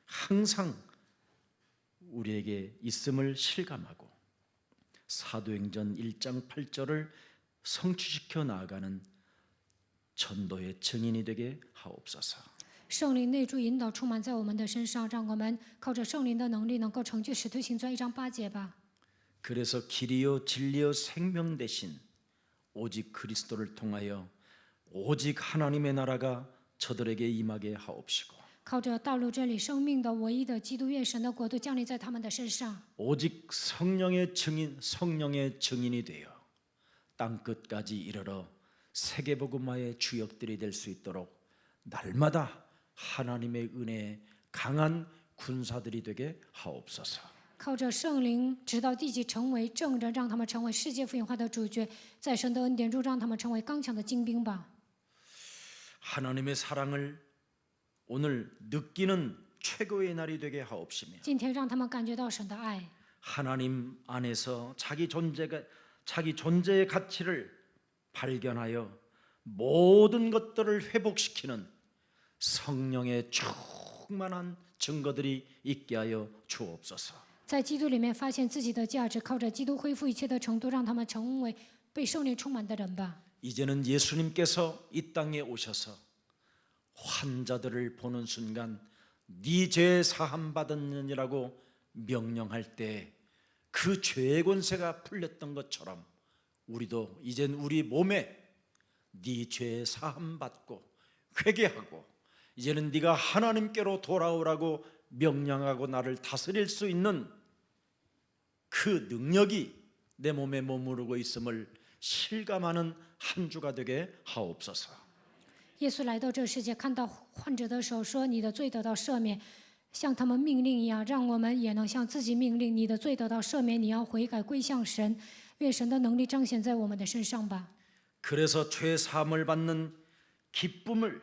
항상 우리에게 있음을 실감하고 사도행전 1장 8절을 성취시켜 나아가는 전도의 증인이 되게 하옵소서. 圣灵内住引导充满在我们的身上，让我们靠着圣灵的能力，能够成就使徒行传1章8节吧。 그래서 길이요 진리요 생명 대신 오직 그리스도를 통하여 오직 하나님의 나라가 저들에게 임하게 하옵시고 靠着道路、真理、生命的唯一的基督，愿神的国度降临在他们的身上。 오직 성령의 증인이 되어 땅 끝까지 이르러 세계복음화의 주역들이 될 수 있도록 날마다 하나님의 은혜에 강한 군사들이 되게 하옵소서. 靠着圣灵，直到地极成为证人，让他们成为世界福音化的主角，在神的恩典中，让他们成为刚强的精兵吧。 하나님의 사랑을 오늘 느끼는 최고의 날이 되게 하옵시며 今天让他们感觉到神的爱， 하나님 안에서 자기 존재의 가치를 발견하여 모든 것들을 회복시키는 성령의 충만한 증거들이 있게 하여 주옵소서. 在基督里面发现自己的价值，靠着基督恢复一切的程度，让他们成为被圣灵充满的人吧。 이제는 예수님께서 이 땅에 오셔서 환자들을 보는 순간 네 죄 사함 받았느니라고 명령할 때 그 죄의 권세가 풀렸던 것처럼 우리도 이젠 우리 몸에 네 죄 사함 받고 회개하고 이제는 네가 하나님께로 돌아오라고 명령하고 나를 다스릴 수 있는 그 능력이 내 몸에 머무르고 있음을 실감하는 한 주가 되게 하옵소서. 耶稣来到这世界，看到患者的手，说：“你的罪得到赦免。”像他们命令一样，让我们也能向自己命令：“你的罪得到赦免，你要悔改归向神。”愿神的能力彰显在我们的身上吧。 그래서 죄 사함을 받는 기쁨을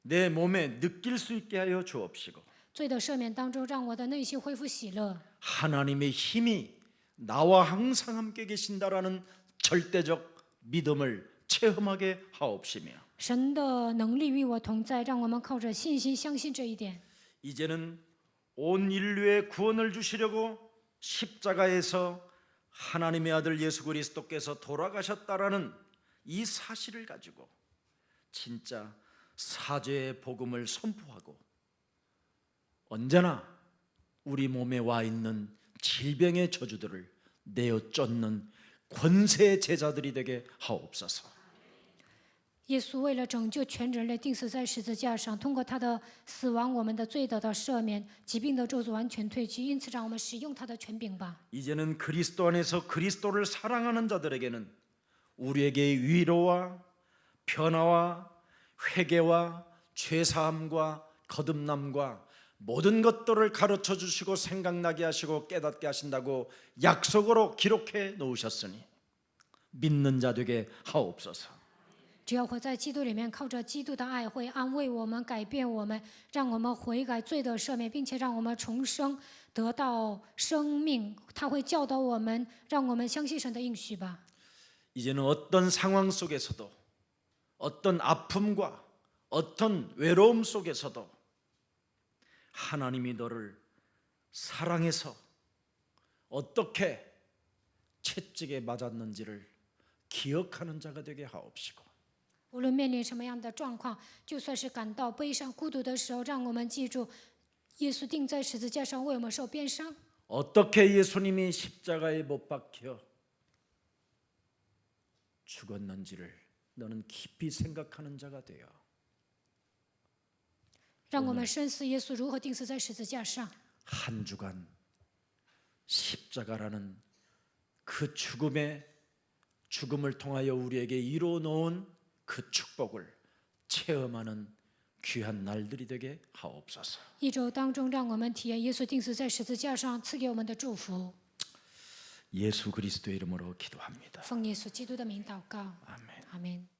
내 몸에 느낄 수 있게 하여 주옵시고 罪的赦免当中，让我的内心恢复喜乐。 하나님의 힘이 나와 항상 함께 계신다라는 절대적 믿음을 체험하게 하옵시며 神的能力与我同在，让我们靠着信心相信这一点。 이제는 온 인류의 구원을 주시려고 십자가에서 하나님의 아들 예수 그리스도께서 돌아가셨다라는 이 사실을 가지고 진짜 사죄의 복음을 선포하고 언제나 우리 몸에 와 있는 질병의 저주들을 내어 쫓는 권세 제자들이 되게 하옵소서. 耶稣为了拯救全人类，钉死在十字架上，通过他的死亡，我们的罪得到赦免，疾病的咒诅完全退去。因此，让我们使用他的权柄吧。 이제는 그리스도 안에서 그리스도를 사랑하는 자들에게는 우리에게 위로와 변화와 회개와 죄사함과 거듭남과 모든 것들을 가르쳐 주시고 생각나게 하시고 깨닫게 하신다고 약속으로 기록해 놓으셨으니 믿는 자 되게 하옵소서. 只要活在基督里面，靠着基督的爱会安慰我们、改变我们，让我们悔改、罪得赦免，并且让我们重生，得到生命。他会教导我们，让我们相信神的应许吧。 이제는 어떤 상황 속에서도 어떤 아픔과 어떤 외로움 속에서도 하나님이 너를 사랑해서 어떻게 채찍에 맞았는지를 기억하는 자가 되게 하옵시고 无论面临什么样的状况，就算是感到悲伤、孤独的时候，让我们记住，耶稣钉在十字架上为我们受鞭伤。 어떻게 예수님이 십자가에 못 박혀 죽었는지를 너는 깊이 생각하는 자가 되어 让我们深思耶稣如何钉死在十字架上。 한 주간 십자가라는 그 죽음을 통하여 우리에게 이루어 놓은 그 축복을 체험하는 귀한 날들이 되게 하옵소서. 一周当中，让我们体验耶稣钉死在十字架上赐给我们的祝福。 예수 그리스도의 이름으로 기도합니다. 奉耶稣基督的名祷告， 아멘. 阿门。